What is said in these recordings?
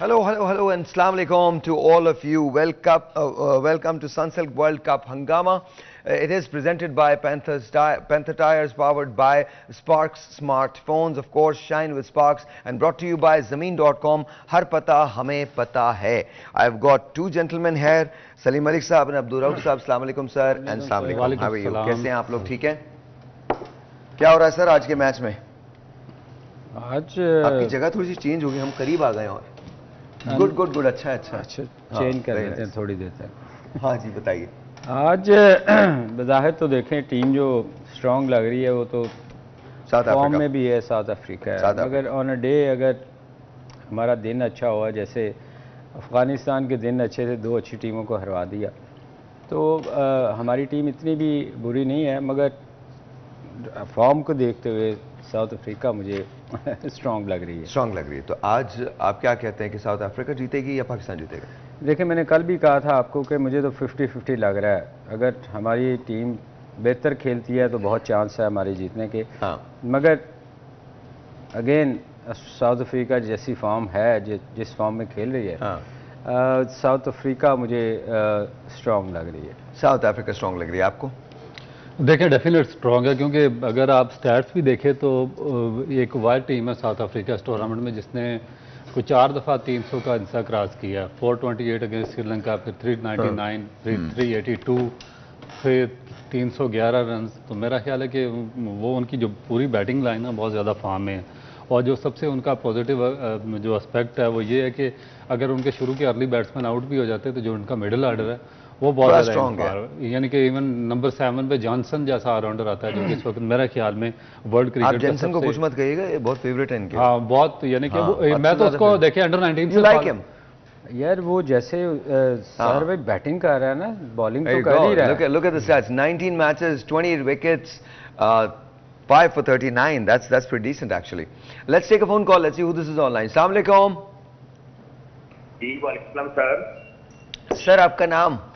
Hello, and Assalamu alaikum to all of you. Welcome to Sunsilk World Cup Hangama. It is presented by Panther Tires, powered by Sparks smartphones, of course, shine with Sparks, and brought to you by Zameen.com. Har pata hame pata hai. I've got two gentlemen here, Salim Malik Saab and Abdul Rauf Saab. Assalamu alaikum, sir, and Assalamu alaikum. How are you? कैसे हैं आप लोग? ठीक हैं? क्या हो रहा है सर आज के मैच में? आज आपकी जगह थोड़ी सी चेंज होगी, हम करीब आ गए और गुड अच्छा चेंज कर लेते हैं थोड़ी देर तक। हाँ जी, बताइए। आज बज़ाहिर तो देखें टीम जो स्ट्रांग लग रही है वो तो फॉर्म में भी है, साउथ अफ्रीका है, मगर ऑन अ डे अगर हमारा दिन अच्छा हुआ, जैसे अफ़गानिस्तान के दिन अच्छे थे, दो अच्छी टीमों को हरवा दिया, तो हमारी टीम इतनी भी बुरी नहीं है, मगर फॉर्म को देखते हुए साउथ अफ्रीका मुझे स्ट्रांग लग रही है। तो आज आप क्या कहते हैं कि साउथ अफ्रीका जीतेगी या पाकिस्तान जीतेगा? देखिए, मैंने कल भी कहा था आपको कि मुझे तो 50-50 लग रहा है। अगर हमारी टीम बेहतर खेलती है तो बहुत चांस है हमारे जीतने के। हाँ। मगर अगेन साउथ अफ्रीका जैसी फॉर्म है, जिस फॉर्म में खेल रही है, साउथ अफ्रीका मुझे स्ट्रांग लग रही है। साउथ अफ्रीका स्ट्रांग लग रही है आपको? देखें, डेफिनेट स्ट्रॉन्ग है, क्योंकि अगर आप स्टैट्स भी देखें तो एक वाइड टीम है साउथ अफ्रीका इस टूर्नामेंट में, जिसने कुछ 4 दफ़ा 300 का इंसा क्रॉस किया। 428 अगेंस्ट श्रीलंका, फिर 399, फिर 382, फिर 311 रन। तो मेरा ख्याल है कि वो उनकी जो पूरी बैटिंग लाइन है बहुत ज़्यादा फॉर्म में है। और जो सबसे उनका पॉजिटिव जो एस्पेक्ट है वो ये है कि अगर उनके शुरू के अर्ली बैट्समैन आउट भी हो जाते हैं तो जो उनका मिडिल ऑर्डर है वो बहुत स्ट्रॉन्ग है। यानी कि इवन नंबर 7 पे जॉनसन जैसा ऑलराउंडर आता है, जो कि इस वक्त मेरा ख्याल में वर्ल्ड क्रिकेट। आप जॉनसन को कुछ मत कहिएगा, ये बहुत फेवरेट है इनके। हाँ, बहुत, यानी कि मैं तो उसको देखे अंडर 19 से लाइक हिम यार, वो जैसे सर भाई बैटिंग कर रहा है ना, बॉलिंग तो कर ही रहा है। Look at the stats, 19 matches, 28 wickets, 5 for 39. That's pretty decent actually. Let's take a phone call. Let's see who this is online. Assalamu alaikum. जी वालेकुम सर। सर आपका नाम?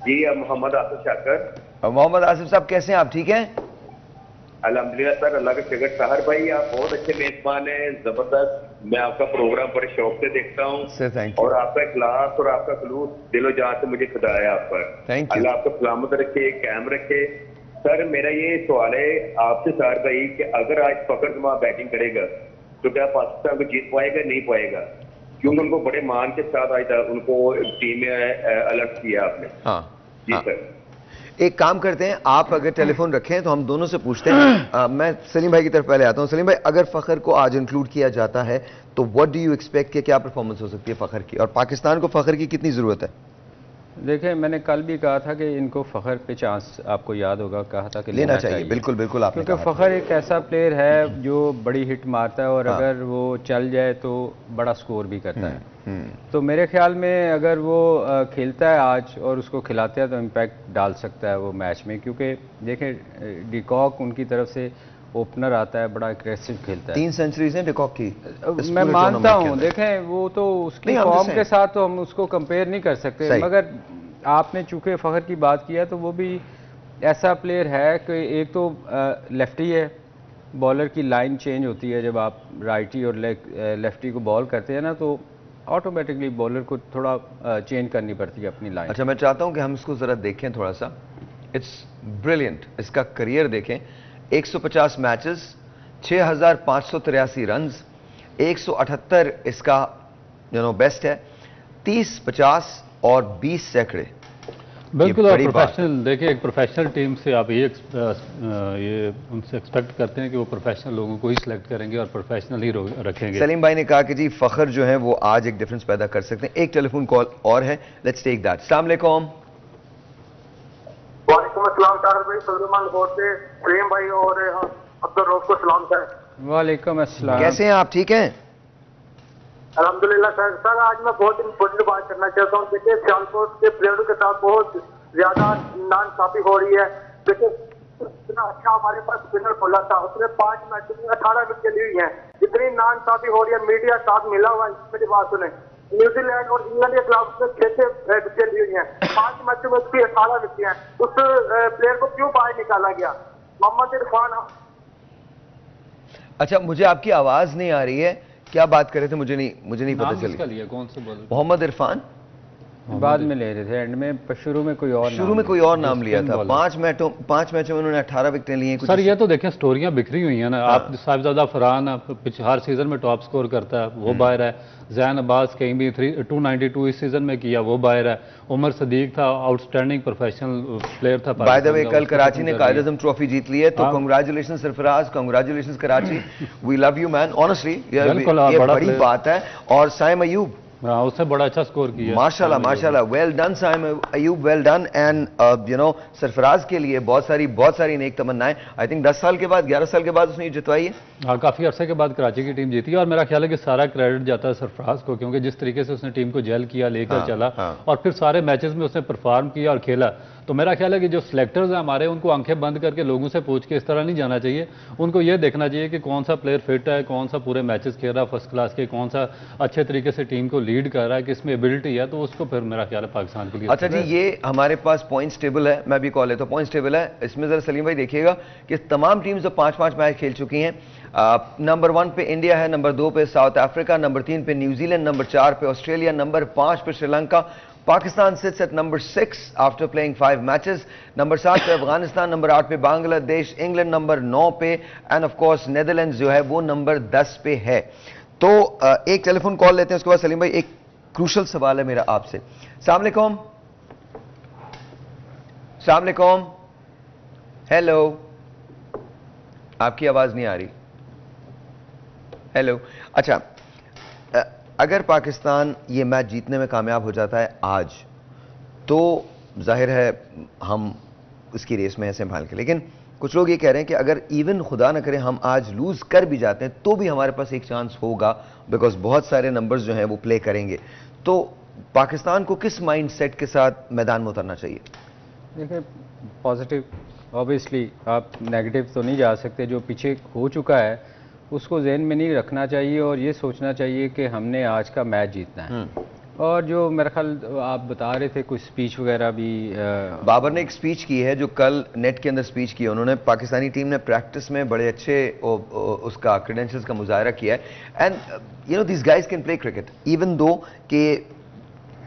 जी मोहम्मद आसिफ शाकर। मोहम्मद आसिफ साहब, कैसे हैं आप? ठीक हैं अल्हम्दुलिल्लाह सर, अल्लाह का शुक्र। सहर भाई आप बहुत अच्छे मेजबान हैं, जबरदस्त। मैं आपका प्रोग्राम बड़े शौक से देखता हूँ सर, थैंक यू। और आपका इखलास और आपका खलूस दिलो जान से मुझे खुदा है आप पर। Thank you. अल्लाह आपको सलामत रखे, कायम रखे। सर मेरा ये सवाल है आपसे सहर भाई कि अगर आज फखर जमा बैटिंग करेगा तो क्या पाकिस्तान को जीत पाएगा, नहीं पाएगा? क्योंकि उनको बड़े मान के साथ आज उनको टीम में अलर्ट किया आपने। हाँ जी सर। एक काम करते हैं, आप अगर टेलीफोन रखें तो हम दोनों से पूछते हैं। मैं सलीम भाई की तरफ पहले आता हूं। सलीम भाई, अगर फखर को आज इंक्लूड किया जाता है तो व्हाट डू यू एक्सपेक्ट कि क्या परफॉर्मेंस हो सकती है फखर की, और पाकिस्तान को फखर की कितनी जरूरत है? देखिए, मैंने कल भी कहा था कि इनको फखर पे चांस, आपको याद होगा, कहा था कि लेना चाहिए। बिल्कुल आपने क्योंकि फखर एक ऐसा प्लेयर है जो बड़ी हिट मारता है और अगर वो चल जाए तो बड़ा स्कोर भी करता है। तो मेरे ख्याल में अगर वो खेलता है आज और उसको खिलाते हैं तो इम्पैक्ट डाल सकता है वो मैच में, क्योंकि देखें डिकॉक उनकी तरफ से ओपनर आता है, बड़ा एग्रेसिव खेलता है। 3 सेंचुरीज हैं डिकॉक की, मैं मानता हूं। देखें, वो तो उसकी फॉर्म के साथ तो हम उसको कंपेयर नहीं कर सकते, मगर आपने चूंकि फखर की बात किया तो वो भी ऐसा प्लेयर है कि एक तो लेफ्टी है, बॉलर की लाइन चेंज होती है जब आप राइटी और लेफ्टी को बॉल करते हैं ना, तो ऑटोमेटिकली बॉलर को थोड़ा चेंज करनी पड़ती है अपनी लाइन। अच्छा, मैं चाहता हूं कि हम इसको जरा देखें थोड़ा सा। इट्स ब्रिलियंट, इसका करियर देखें। 150 मैचेस, 6583 रन, 178 इसका बेस्ट है, 30, 50 और 20 सैकड़े। बिल्कुल, और प्रोफेशनल। देखिए, एक प्रोफेशनल टीम से आप ये उनसे एक्सपेक्ट करते हैं कि वो प्रोफेशनल लोगों को ही सिलेक्ट करेंगे और प्रोफेशनल ही रखेंगे। सलीम भाई ने कहा कि जी फखर जो है वो आज एक डिफरेंस पैदा कर सकते हैं। एक टेलीफोन कॉल और है, लेट्स टेक दैट। अस्सलाम वालेकुम। वालेकुम अस्सलाम तारक भाई, सलमान गौर से सलीम भाई और अब्दुल रऊफ को सलाम सर। वालेकुम अस्सलाम। कैसे हैं आप? ठीक हैं अल्हम्दुलिल्लाह सर। सर आज मैं बहुत इंपॉर्टेंट बात करना चाहता हूँ। देखिए, सियालकोट के प्लेयरों के साथ बहुत ज्यादा नाइंसाफी हो रही है। देखिए, इतना अच्छा हमारे पास स्पिनर खोला था, उसने 5 मैचों में 18 विकेट ली हैं। इतनी नाइंसाफी हो रही है, मीडिया साथ मिला हुआ है, मेरी बात सुने। न्यूजीलैंड और इंग्लैंड के खिलाफ उसने 6 विकेट ली हैं, 5 मैचों में उसकी 18 विकेट हैं। उस प्लेयर को क्यों बाहर निकाला गया? मोहम्मद इरफान। अच्छा, मुझे आपकी आवाज नहीं आ रही है। क्या बात कर रहे थे, मुझे नहीं पता चली। कौन से बॉलर? मोहम्मद इरफान बाद में ले रहे थे, एंड में शुरू में कोई और नाम लिया था। 5 मैचों में उन्होंने 18 विकेटें ली हैं। सर ये तो देखें स्टोरियां बिखरी हुई हैं ना। आप साहिबजादा फरहान हर सीजन में टॉप स्कोर करता है, वो बाहर है। जैन अब्बास कहीं भी 292 इस सीजन में किया, वो बाहर है। उमर सदीक था, आउटस्टैंडिंग प्रोफेशनल प्लेयर था। बाय द वे कल कराची ने कायद आज़म ट्रॉफी जीत ली है, तो congratulation Sarfaraz, congratulation Karachi, we love you man, honestly ये बड़ी बात है। और साइम अयूब, उसने बड़ा अच्छा स्कोर किया, माशाल्लाह, well done Saim Ayub, well done. And Sarfaraz के लिए बहुत सारी नेक तमन्नाएं। आई थिंक 10 साल के बाद, 11 साल के बाद उसने जितवाई है। हाँ, काफी अरसे के बाद कराची की टीम जीती है, और मेरा ख्याल है कि सारा क्रेडिट जाता है सरफराज को, क्योंकि जिस तरीके से उसने टीम को जेल किया, लेकर चला, और फिर सारे मैचेस में उसने परफॉर्म किया और खेला। तो मेरा ख्याल है कि जो सिलेक्टर्स हैं हमारे, उनको आंखें बंद करके लोगों से पूछ के इस तरह नहीं जाना चाहिए। उनको ये देखना चाहिए कि कौन सा प्लेयर फिट है, कौन सा पूरे मैचेस खेल रहा है फर्स्ट क्लास के, कौन सा अच्छे तरीके से टीम को लीड कर रहा है, किसमें एबिलिटी है, तो उसको फिर मेरा ख्याल है पाकिस्तान के लिए। अच्छा जी, ये हमारे पास पॉइंट्स टेबल है, मैं भी कॉल लेता हूँ, पॉइंट्स टेबल है। इसमें जरा सलीम भाई देखिएगा कि तमाम टीम्स जो 5-5 मैच खेल चुकी हैं, नंबर 1 पे इंडिया है, नंबर 2 पे साउथ अफ्रीका, नंबर 3 पे न्यूजीलैंड, नंबर 4 पे ऑस्ट्रेलिया, नंबर 5 पे Sri Lanka. Pakistan seats eight number 6 after playing 5 matches. Number 7 पे अफगानिस्तान, नंबर 8 पे बांग्लादेश, इंग्लैंड नंबर 9 पे, एंड ऑफ कोर्स नेदरलैंड्स जो है वो नंबर 10 पे है। तो एक टेलीफोन कॉल लेते हैं, उसके बाद सलीम भाई एक क्रूशल सवाल है मेरा आपसे। अस्सलाम वालेकुम, हेलो, आपकी आवाज नहीं आ रही, हेलो। अच्छा, अगर पाकिस्तान ये मैच जीतने में कामयाब हो जाता है आज, तो जाहिर है हम उसकी रेस में हैं संभाल के, लेकिन कुछ लोग ये कह रहे हैं कि अगर इवन खुदा ना करे हम आज लूज कर भी जाते हैं तो भी हमारे पास एक चांस होगा, बिकॉज बहुत सारे नंबर्स जो हैं वो प्ले करेंगे। तो पाकिस्तान को किस माइंड सेट के साथ मैदान में उतरना चाहिए? देखिए, पॉजिटिव, ऑब्वियसली आप नेगेटिव तो नहीं जा सकते। जो पीछे हो चुका है उसको जहन में नहीं रखना चाहिए, और ये सोचना चाहिए कि हमने आज का मैच जीतना है। और जो मेरा ख्याल आप बता रहे थे कुछ स्पीच वगैरह भी, बाबर ने एक स्पीच की है जो कल नेट के अंदर स्पीच की है उन्होंने। पाकिस्तानी टीम ने प्रैक्टिस में बड़े अच्छे उसका क्रेडेंशियल्स का मुजाहरा किया है। And you no this guys can play cricket, even though कि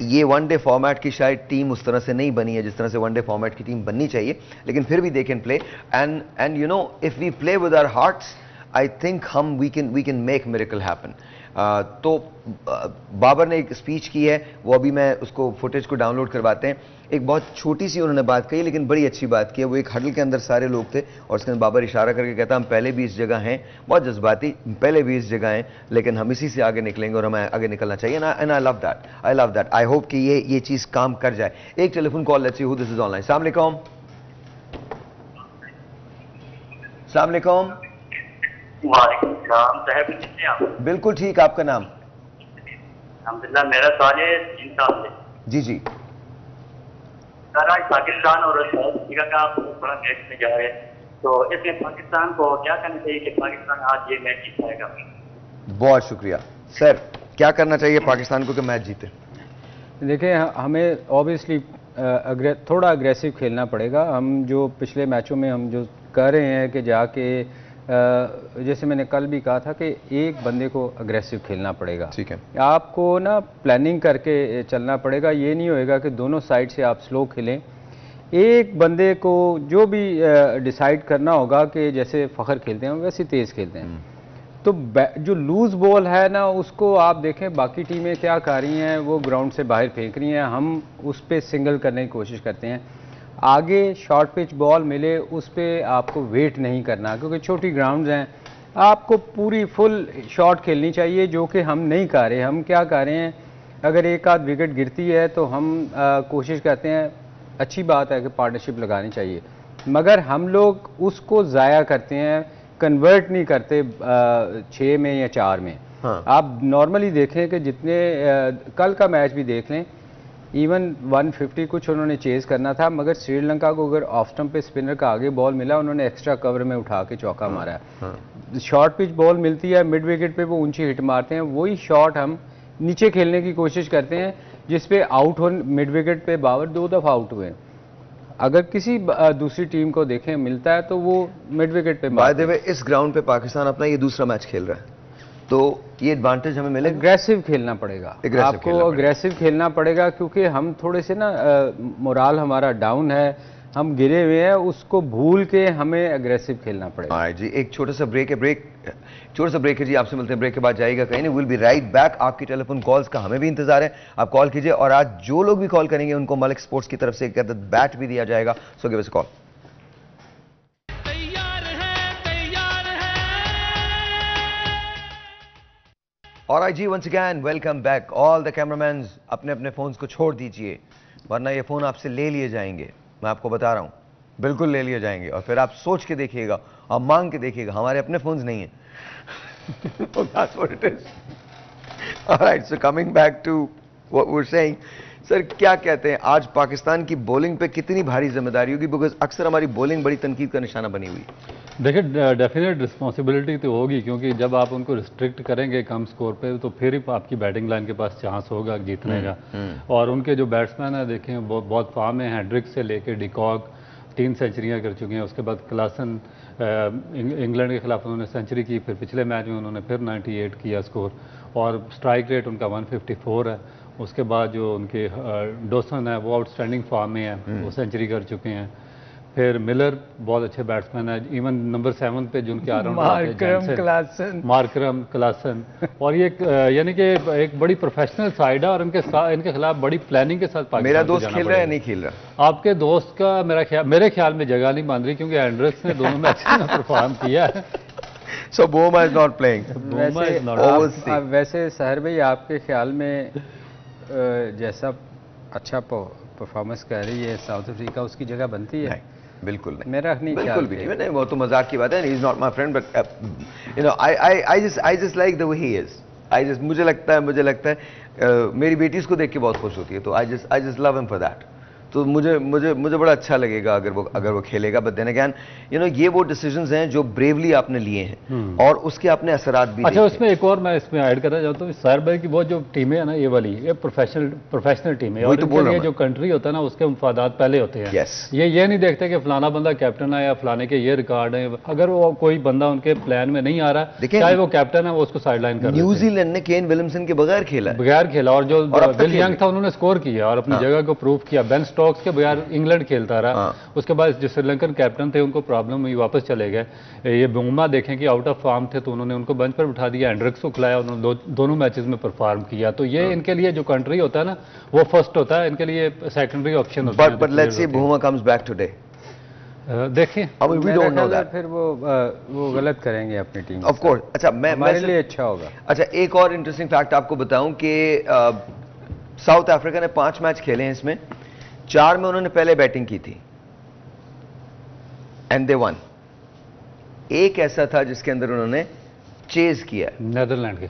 ये वनडे फॉर्मेट की शायद टीम उस तरह से नहीं बनी है जिस तरह से वनडे फॉर्मेट की टीम बननी चाहिए, लेकिन फिर भी they can play. And you know if we play with our hearts, I think we can make miracle happen. तो बाबर ने एक स्पीच की है, वो अभी मैं उसको फुटेज को डाउनलोड करवाते हैं। एक बहुत छोटी सी उन्होंने बात कही लेकिन बड़ी अच्छी बात की है। वो एक हडल के अंदर सारे लोग थे और उसके अंदर बाबर इशारा करके कहता हम पहले भी इस जगह हैं, बहुत जज्बाती, पहले भी इस जगह हैं, लेकिन हम इसी से आगे निकलेंगे और हमें आगे निकलना चाहिए। And I love that. I hope कि ये चीज काम कर जाए। एक telephone call, let's see who this is online. अस्सलाम वालेकुम। अस्सलाम वालेकुम। बिल्कुल ठीक, आपका नाम? अल्हम्दुलिल्लाह, मेरा सवाल है इंसान से। जी जी सर, आज पाकिस्तान और साउथ अफ्रीका का बड़ा मैच में जा रहे हैं, तो इसमें पाकिस्तान को क्या करना चाहिए कि पाकिस्तान आज ये मैच जीत पाएगा? बहुत शुक्रिया सर। क्या करना चाहिए पाकिस्तान को कि मैच जीते? देखिए, हमें ऑब्वियसली थोड़ा अग्रेसिव खेलना पड़ेगा। हम जो पिछले मैचों में हम जो कर रहे हैं कि जाके जैसे मैंने कल भी कहा था कि एक बंदे को अग्रेसिव खेलना पड़ेगा। ठीक है, आपको ना प्लानिंग करके चलना पड़ेगा। ये नहीं होएगा कि दोनों साइड से आप स्लो खेलें। एक बंदे को जो भी डिसाइड करना होगा कि जैसे फ़खर खेलते हैं वैसे तेज़ खेलते हैं। तो जो लूज बॉल है ना, उसको आप देखें बाकी टीमें क्या कर रही हैं, वो ग्राउंड से बाहर फेंक रही हैं, हम उस पर सिंगल करने की कोशिश करते हैं। आगे शॉर्ट पिच बॉल मिले उस पर आपको वेट नहीं करना, क्योंकि छोटी ग्राउंड्स हैं, आपको पूरी फुल शॉट खेलनी चाहिए, जो कि हम नहीं कर रहे। हम क्या कर रहे हैं, अगर एक आध विकेट गिरती है तो हम कोशिश करते हैं, अच्छी बात है कि पार्टनरशिप लगानी चाहिए, मगर हम लोग उसको ज़ाया करते हैं, कन्वर्ट नहीं करते 6 में या 4 में। हाँ। आप नॉर्मली देखें कि जितने कल का मैच भी देख लें, इवन 150 कुछ उन्होंने चेज़ करना था, मगर श्रीलंका को अगर ऑफ स्टंप पे स्पिनर का आगे बॉल मिला, उन्होंने एक्स्ट्रा कवर में उठा के चौका मारा है। शॉर्ट पिच बॉल मिलती है मिड विकेट पे, वो ऊंची हिट मारते हैं, वही शॉट हम नीचे खेलने की कोशिश करते हैं जिसपे आउट हो। मिड विकेट पे बाबर 2 दफ़ा आउट हुए। अगर किसी दूसरी टीम को देखें मिलता है तो वो मिड विकेट पे। बाय द वे, इस ग्राउंड पे पाकिस्तान अपना ये दूसरा मैच खेल रहा है। तो ये एडवांटेज हमें मिलेगा। अग्रेसिव खेलना पड़ेगा आपको, अग्रेसिव खेलना पड़ेगा क्योंकि हम थोड़े से ना मोराल हमारा डाउन है, हम गिरे हुए हैं, उसको भूल के हमें अग्रेसिव खेलना पड़ेगा। जी एक छोटा सा ब्रेक है जी, आपसे मिलते हैं ब्रेक के बाद, जाइएगा कहीं नहीं। Will be right back. आपकी टेलीफोन कॉल्स का हमें भी इंतजार है, आप कॉल कीजिए और आज जो लोग भी कॉल करेंगे उनको मलिक स्पोर्ट्स की तरफ से एक बैट भी दिया जाएगा। So give us call. Alright जी, once again welcome back. All the cameramen अपने अपने फोन्स को छोड़ दीजिए, वरना ये फोन आपसे ले लिए जाएंगे। मैं आपको बता रहा हूँ, बिल्कुल ले लिए जाएंगे और फिर आप सोच के देखिएगा, आप मांग के देखिएगा, हमारे अपने फोन्स नहीं है। That's what it is. Alright, so coming back to what we're saying, sir क्या कहते हैं आज पाकिस्तान की बॉलिंग पे कितनी भारी जिम्मेदारी होगी? बिकॉज अक्सर हमारी बॉलिंग बड़ी तनकीद का निशाना बनी हुई। देखिए डेफिनेट रिस्पॉन्सिबिलिटी तो होगी, क्योंकि जब आप उनको रिस्ट्रिक्ट करेंगे कम स्कोर पे तो फिर ही आपकी बैटिंग लाइन के पास चांस होगा जीतने का। और उनके जो बैट्समैन है देखें बहुत फॉर्म में, हैंड्रिक्स से लेके डिकॉक 3 सेंचुरियाँ कर चुके हैं। उसके बाद क्लासन इंग्लैंड के खिलाफ उन्होंने सेंचुरी की, फिर पिछले मैच में उन्होंने फिर 98 किया स्कोर, और स्ट्राइक रेट उनका 154 है। उसके बाद जो उनके डोसन है वो आउटस्टैंडिंग फॉर्म में है, वो सेंचुरी कर चुके हैं। फिर मिलर बहुत अच्छे बैट्समैन है, इवन नंबर 7 पे जो उनके मार्करम क्लासन, और ये यानी कि एक बड़ी प्रोफेशनल साइड है और इनके खिलाफ बड़ी प्लानिंग के साथ मेरा दोस्त खेल रहा है नहीं खेल रहा? आपके दोस्त का मेरे ख्याल में जगह नहीं बन रही, क्योंकि एंड्रस ने दोनों मैचेस में परफॉर्म किया है। So Boma is not playing. वैसे सहर भाई आपके ख्याल में जैसा अच्छा परफॉर्मेंस कर रही है साउथ अफ्रीका, उसकी जगह बनती है? बिल्कुल नहीं, मेरा नहीं, बिल्कुल भी नहीं, वो तो मजाक की बात है। He is not my friend, but you know, I just like the way he is. मुझे लगता है मेरी बेटी इसको देख के बहुत खुश होती है, तो I just love him for that. तो मुझे बड़ा अच्छा लगेगा अगर वो खेलेगा। But then again you know ये वो डिसीजंस हैं जो ब्रेवली आपने लिए हैं और उसके अपने असरात भी। अच्छा, उसमें एक और मैं इसमें ऐड करना चाहता हूँ, सर भाई की वो जो टीमें है ना, ये वाली ये प्रोफेशनल टीम है, और ये जो कंट्री होता है ना उसके मुफादात पहले होते हैं। ये नहीं देखते कि फलाना बंदा कैप्टन है या फलाने के ये रिकॉर्ड है। अगर वो कोई बंदा उनके प्लान में नहीं आ रहा, चाहे वो कैप्टन है, वो उसको साइडलाइन कर। न्यूजीलैंड ने केन विलियमसन के बगैर खेला और जो विल यंग था उन्होंने स्कोर किया और अपनी जगह को प्रूव किया। बेन स्टोक्स के बगैर इंग्लैंड खेलता रहा। उसके बाद जो श्रीलंकन कैप्टन थे उनको प्रॉब्लम हुई, वापस चले गए। ये बुमा देखें कि आउट ऑफ फॉर्म थे तो उन्होंने उनको बेंच पर बिठा दिया, एंड्रिक्स को खिलाया, उन्होंने दोनों मैचेस में परफॉर्म किया। तो ये इनके लिए जो कंट्री होता है ना वो फर्स्ट होता है, इनके लिए सेकेंडरी ऑप्शन होता है। बट लेट्स सी बुमा कम्स बैक टुडे। देखिए फिर वो गलत करेंगे अपनी टीम ऑफ कोर्स। अच्छा, हमारे लिए अच्छा होगा। अच्छा, एक और इंटरेस्टिंग फैक्ट आपको बताऊं कि साउथ अफ्रीका ने 5 मैच खेले हैं, इसमें 4 में उन्होंने पहले बैटिंग की थी एंड दे वन। एक ऐसा था जिसके अंदर उन्होंने चेज किया नेदरलैंड के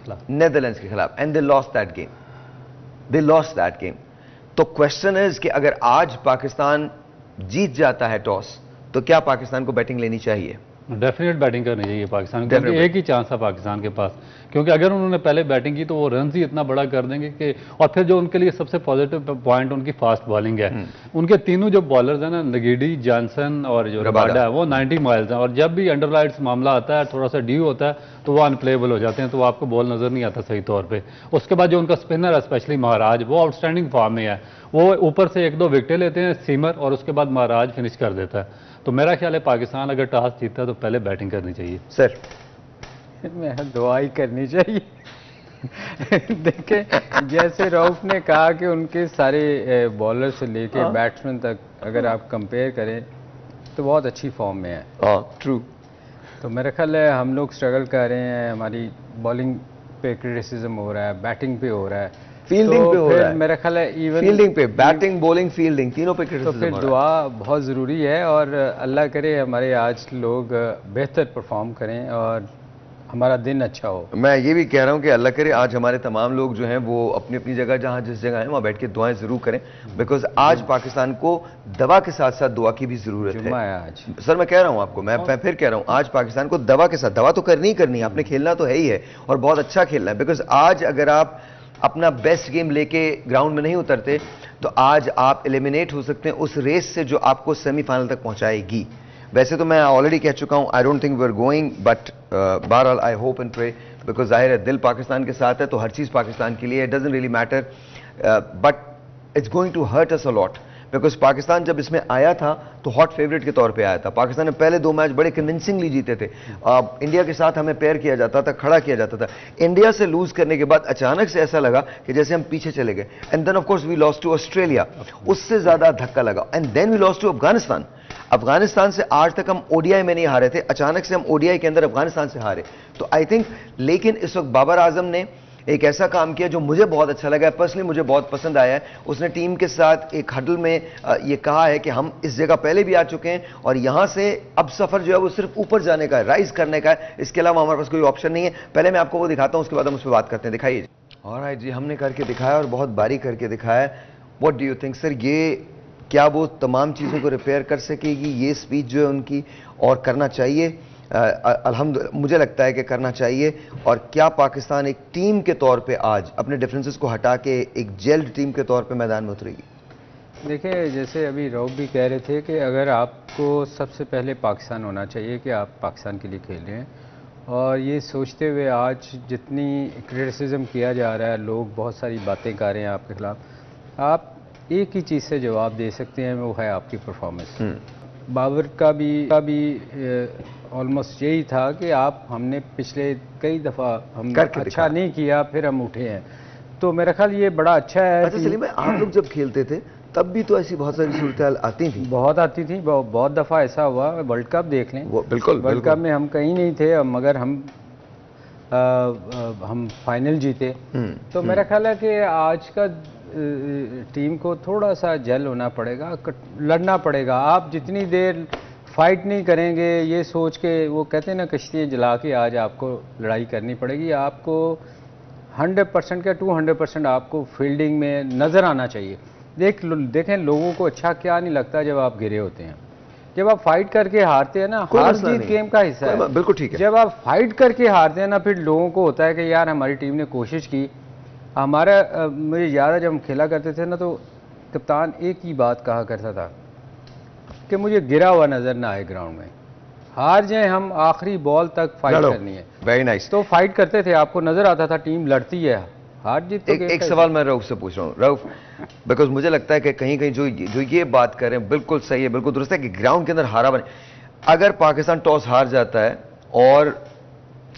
खिलाफ and they lost that game. तो क्वेश्चन इज कि अगर आज पाकिस्तान जीत जाता है टॉस तो क्या पाकिस्तान को बैटिंग लेनी चाहिए? डेफिनेट बैटिंग करनी चाहिए पाकिस्तान को, क्योंकि एक ही चांस है पाकिस्तान के पास, क्योंकि अगर उन्होंने पहले बैटिंग की तो वो रन ही इतना बड़ा कर देंगे कि। और फिर जो उनके लिए सबसे पॉजिटिव पॉइंट उनकी फास्ट बॉलिंग है। उनके तीनों जो बॉलर्स हैं ना, नगीडी, जॉनसन और जो रबाडा है, वो 90 माइल्स हैं, और जब भी अंडरलाइट्स मामला आता है, थोड़ा सा ड्यू होता है तो वो अनप्लेबल हो जाते हैं, तो वो आपको बॉल नजर नहीं आता सही तौर पर। उसके बाद जो उनका स्पिनर है स्पेशली महाराज, वो आउटस्टैंडिंग फॉर्म में है, वो ऊपर से 1-2 विकेटें लेते हैं सीमर, और उसके बाद महाराज फिनिश कर देता है। तो मेरा ख्याल है पाकिस्तान अगर टॉस जीतता है तो पहले बैटिंग करनी चाहिए। सर मैं दुआ ही करनी चाहिए। देखें, जैसे रऊफ ने कहा कि उनके सारे बॉलर से लेके बैट्समैन तक अगर आप कंपेयर करें तो बहुत अच्छी फॉर्म में है। ट्रू। तो मेरा ख्याल है हम लोग स्ट्रगल कर रहे हैं, हमारी बॉलिंग पे क्रिटिसिज्म हो रहा है, बैटिंग पे हो रहा है, फील्डिंग पे हो रहा है। मेरा ख्याल है इवन फील्डिंग पे, बैटिंग, बॉलिंग, फील्डिंग तीनों पे क्रिटिसिज्म। तो फिर दुआ बहुत ज़रूरी है, और अल्लाह करे हमारे आज लोग बेहतर परफॉर्म करें और हमारा दिन अच्छा हो। मैं ये भी कह रहा हूँ कि अल्लाह करे आज हमारे तमाम लोग जो हैं वो अपनी अपनी जगह जिस जगह है वहाँ बैठ के दुआएं जरूर करें, बिकॉज आज पाकिस्तान को दवा के साथ साथ दुआ की भी जरूरत है। आज सर मैं कह रहा हूँ आपको, मैं फिर कह रहा हूँ, आज पाकिस्तान को दवा के साथ, दवा तो करनी ही करनी है, आपने खेलना तो है ही है और बहुत अच्छा खेलना है। बिकॉज आज अगर आप अपना बेस्ट गेम लेके ग्राउंड में नहीं उतरते तो आज आप एलिमिनेट हो सकते हैं उस रेस से जो आपको सेमीफाइनल तक पहुंचाएगी। वैसे तो मैं ऑलरेडी कह चुका हूं, I don't think we are going, but बहरहाल I hope and pray, because जाहिर है दिल पाकिस्तान के साथ है तो हर चीज़ पाकिस्तान के लिए, it doesn't really matter, but it's going to hurt us a lot, because Pakistan जब इसमें आया था तो हॉट फेवरेट के तौर पे आया था। पाकिस्तान ने पहले 2 मैच बड़े कन्विंसिंगली जीते थे, इंडिया के साथ हमें पेयर किया जाता था, खड़ा किया जाता था। इंडिया से लूज करने के बाद अचानक से ऐसा लगा कि जैसे हम पीछे चले गए, and then of course we lost to Australia, उससे ज्यादा धक्का लगा, and then we lost to Afghanistan. Afghanistan से आज तक हम ओडीआई में नहीं हारे थे, अचानक से हम ओडीआई के अंदर अफगानिस्तान से हारे। तो आई थिंक, लेकिन इस वक्त बाबर आजम ने एक ऐसा काम किया जो मुझे बहुत अच्छा लगा, पर्सनली मुझे बहुत पसंद आया है। उसने टीम के साथ एक हडल में ये कहा है कि हम इस जगह पहले भी आ चुके हैं और यहां से अब सफर जो है वो सिर्फ ऊपर जाने का है, राइज करने का है, इसके अलावा हमारे पास कोई ऑप्शन नहीं है। पहले मैं आपको वो दिखाता हूं, उसके बाद हम उस पर बात करते हैं। दिखाइए। ऑलराइट जी, हमने करके दिखाया और बहुत बारीक करके दिखाया है। What do you think sir, ये क्या वो तमाम चीज़ों को रिपेयर कर सकेगी ये स्पीच जो है उनकी, और करना चाहिए? अल्हम्दुलिल्लाह मुझे लगता है कि करना चाहिए। और क्या पाकिस्तान एक टीम के तौर पे आज अपने डिफरेंसेस को हटा के एक जेल्ड टीम के तौर पे मैदान में उतरेगी? देखिए, जैसे अभी रऊफ भी कह रहे थे कि अगर आपको सबसे पहले पाकिस्तान होना चाहिए कि आप पाकिस्तान के लिए खेल रहे हैं, और ये सोचते हुए आज जितनी क्रिटिसिज्म किया जा रहा है, लोग बहुत सारी बातें कर रहे हैं आपके खिलाफ, आप एक ही चीज़ से जवाब दे सकते हैं, वो है आपकी परफॉर्मेंस। बाबर का भी ऑलमोस्ट यही था कि हमने पिछले कई दफ़ा हम अच्छा नहीं किया, फिर हम उठे हैं, तो मेरा ख्याल ये बड़ा अच्छा है। अच्छा सलीम भाई, आप लोग जब खेलते थे तब भी तो ऐसी बहुत सारी सूरत आती थी? बहुत आती थी, बहुत दफ़ा ऐसा हुआ। वर्ल्ड कप देख लें, बिल्कुल वर्ल्ड कप में हम कहीं नहीं थे, मगर हम फाइनल जीते। तो मेरा ख्याल है कि आज का टीम को थोड़ा सा जेल होना पड़ेगा, लड़ना पड़ेगा। आप जितनी देर फाइट नहीं करेंगे ये सोच के, वो कहते हैं ना कश्तियाँ जला के, आज आपको लड़ाई करनी पड़ेगी। आपको 100% का 200% आपको फील्डिंग में नज़र आना चाहिए। देखें लोगों को अच्छा क्या नहीं लगता जब आप गिरे होते हैं, जब आप फाइट करके हारते हैं ना, हार जीत गेम का हिस्सा है, बिल्कुल ठीक है। जब आप फाइट करके हारते हैं ना, फिर लोगों को होता है कि यार हमारी टीम ने कोशिश की। हमारा मुझे याद है जब हम खेला करते थे ना, तो कप्तान एक ही बात कहा करता था कि मुझे गिरा हुआ नजर ना आए ग्राउंड में, हार जाए हम आखिरी बॉल तक फाइट करनी है। Very nice. तो फाइट करते थे, आपको नजर आता था टीम लड़ती है, हार जीत। एक सवाल मैं रऊफ से पूछ रहा हूँ, रऊफ, बिकॉज मुझे लगता है कि कहीं कहीं जो ये बात कर रहे हैं बिल्कुल सही है, बिल्कुल दुरुस्त है कि ग्राउंड के अंदर हारा बने। अगर पाकिस्तान टॉस हार जाता है और